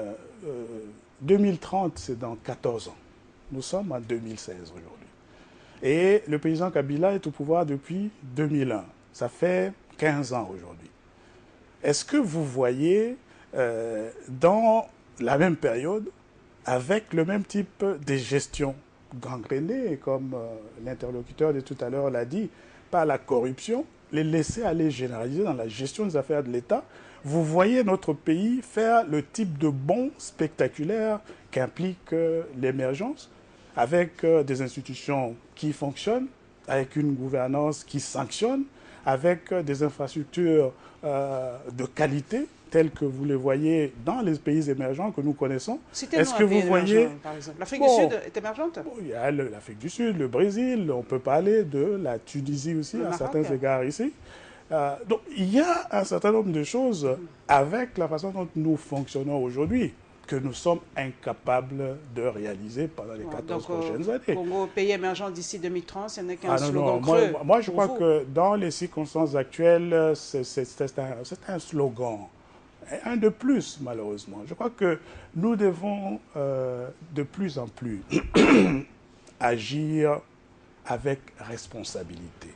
2030, c'est dans 14 ans. Nous sommes en 2016 aujourd'hui. Et le président Kabila est au pouvoir depuis 2001. Ça fait 15 ans aujourd'hui. Est-ce que vous voyez, dans la même période, avec le même type de gestion gangrénée, comme l'interlocuteur de tout à l'heure l'a dit, par la corruption, les laisser aller généraliser dans la gestion des affaires de l'État, vous voyez notre pays faire le type de bond spectaculaire qu'implique l'émergence, avec des institutions qui fonctionnent, avec une gouvernance qui sanctionne, avec des infrastructures de qualité, telles que vous les voyez dans les pays émergents que nous connaissons. Est-ce que vous voyez, par exemple, l'Afrique du Sud est émergente? Il y a l'Afrique du Sud, le Brésil, on peut parler de la Tunisie aussi, à certains égards ici. Donc, il y a un certain nombre de choses avec la façon dont nous fonctionnons aujourd'hui que nous sommes incapables de réaliser pendant les 14 prochaines années. Congo, pays émergent d'ici 2030, ce n'est qu'un slogan creux. Moi, je crois que dans les circonstances actuelles, c'est un slogan. Un de plus, malheureusement. Je crois que nous devons de plus en plus agir avec responsabilité.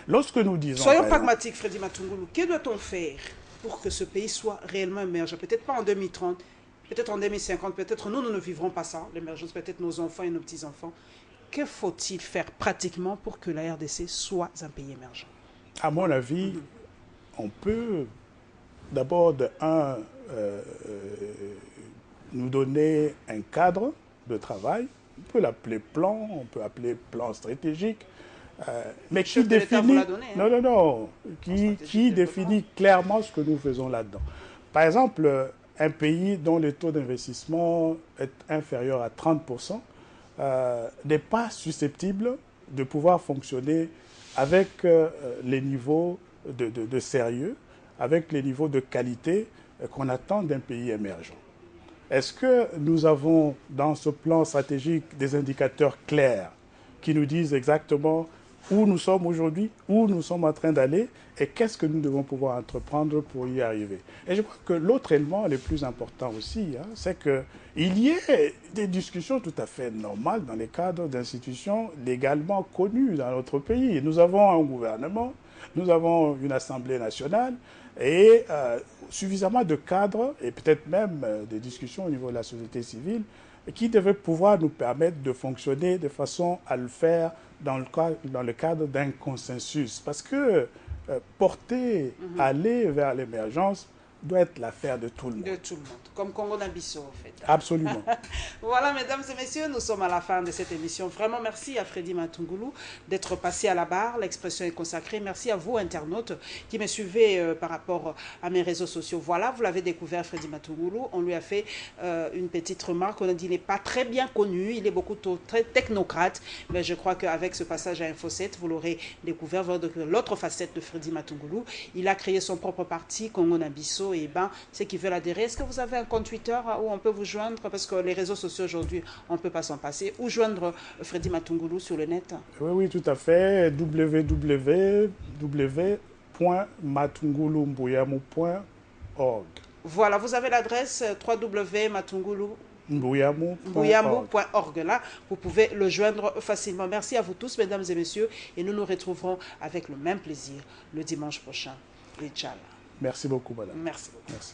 Lorsque nous disons... Soyons pragmatiques, Freddy Matungulu. Que doit-on faire pour que ce pays soit réellement émergent? Peut-être pas en 2030, peut-être en 2050, peut-être nous ne vivrons pas ça, l'émergence, peut-être nos enfants et nos petits-enfants. Que faut-il faire pratiquement pour que la RDC soit un pays émergent? À mon avis, on peut d'abord, nous donner un cadre de travail. On peut l'appeler plan, on peut appeler plan stratégique, mais qui définit, qui définit clairement ce que nous faisons là-dedans. Par exemple, un pays dont le taux d'investissement est inférieur à 30% n'est pas susceptible de pouvoir fonctionner avec les niveaux de sérieux, avec les niveaux de qualité qu'on attend d'un pays émergent. Est-ce que nous avons dans ce plan stratégique des indicateurs clairs qui nous disent exactement où nous sommes aujourd'hui, où nous sommes en train d'aller et qu'est-ce que nous devons pouvoir entreprendre pour y arriver? Et je crois que l'autre élément le plus important aussi, c'est qu'il y ait des discussions tout à fait normales dans les cadres d'institutions légalement connues dans notre pays. Nous avons un gouvernement, nous avons une Assemblée nationale et suffisamment de cadres et peut-être même des discussions au niveau de la société civile qui devaient pouvoir nous permettre de fonctionner de façon à le faire dans le cadre d'un consensus. Parce que porter, aller vers l'émergence doit être l'affaire de tout le monde. De tout le monde, comme Congo-Nabisso en fait. Absolument. Voilà, mesdames et messieurs, nous sommes à la fin de cette émission. Vraiment, merci à Freddy Matungulu d'être passé à la barre. L'expression est consacrée. Merci à vous, internautes, qui me suivez par rapport à mes réseaux sociaux. Voilà, vous l'avez découvert, Freddy Matungulu. On lui a fait une petite remarque. On a dit qu'il n'est pas très bien connu. Il est beaucoup très technocrate. Mais je crois qu'avec ce passage à Info 7, vous l'aurez découvert, l'autre facette de Freddy Matungulu. Il a créé son propre parti, Congo-Nabisso. Et ceux qui veulent adhérer, est-ce que vous avez un compte Twitter où on peut vous joindre? Parce que les réseaux sociaux aujourd'hui, on ne peut pas s'en passer. Ou joindre Freddy Matungulu sur le net? Oui, tout à fait. www.matungulumbuyamo.org. Voilà, vous avez l'adresse www.matungulumbuyamo.org. Là, vous pouvez le joindre facilement. Merci à vous tous, mesdames et messieurs. Et nous nous retrouverons avec le même plaisir le dimanche prochain. Inch'Allah. Merci beaucoup, madame. Merci beaucoup. Merci.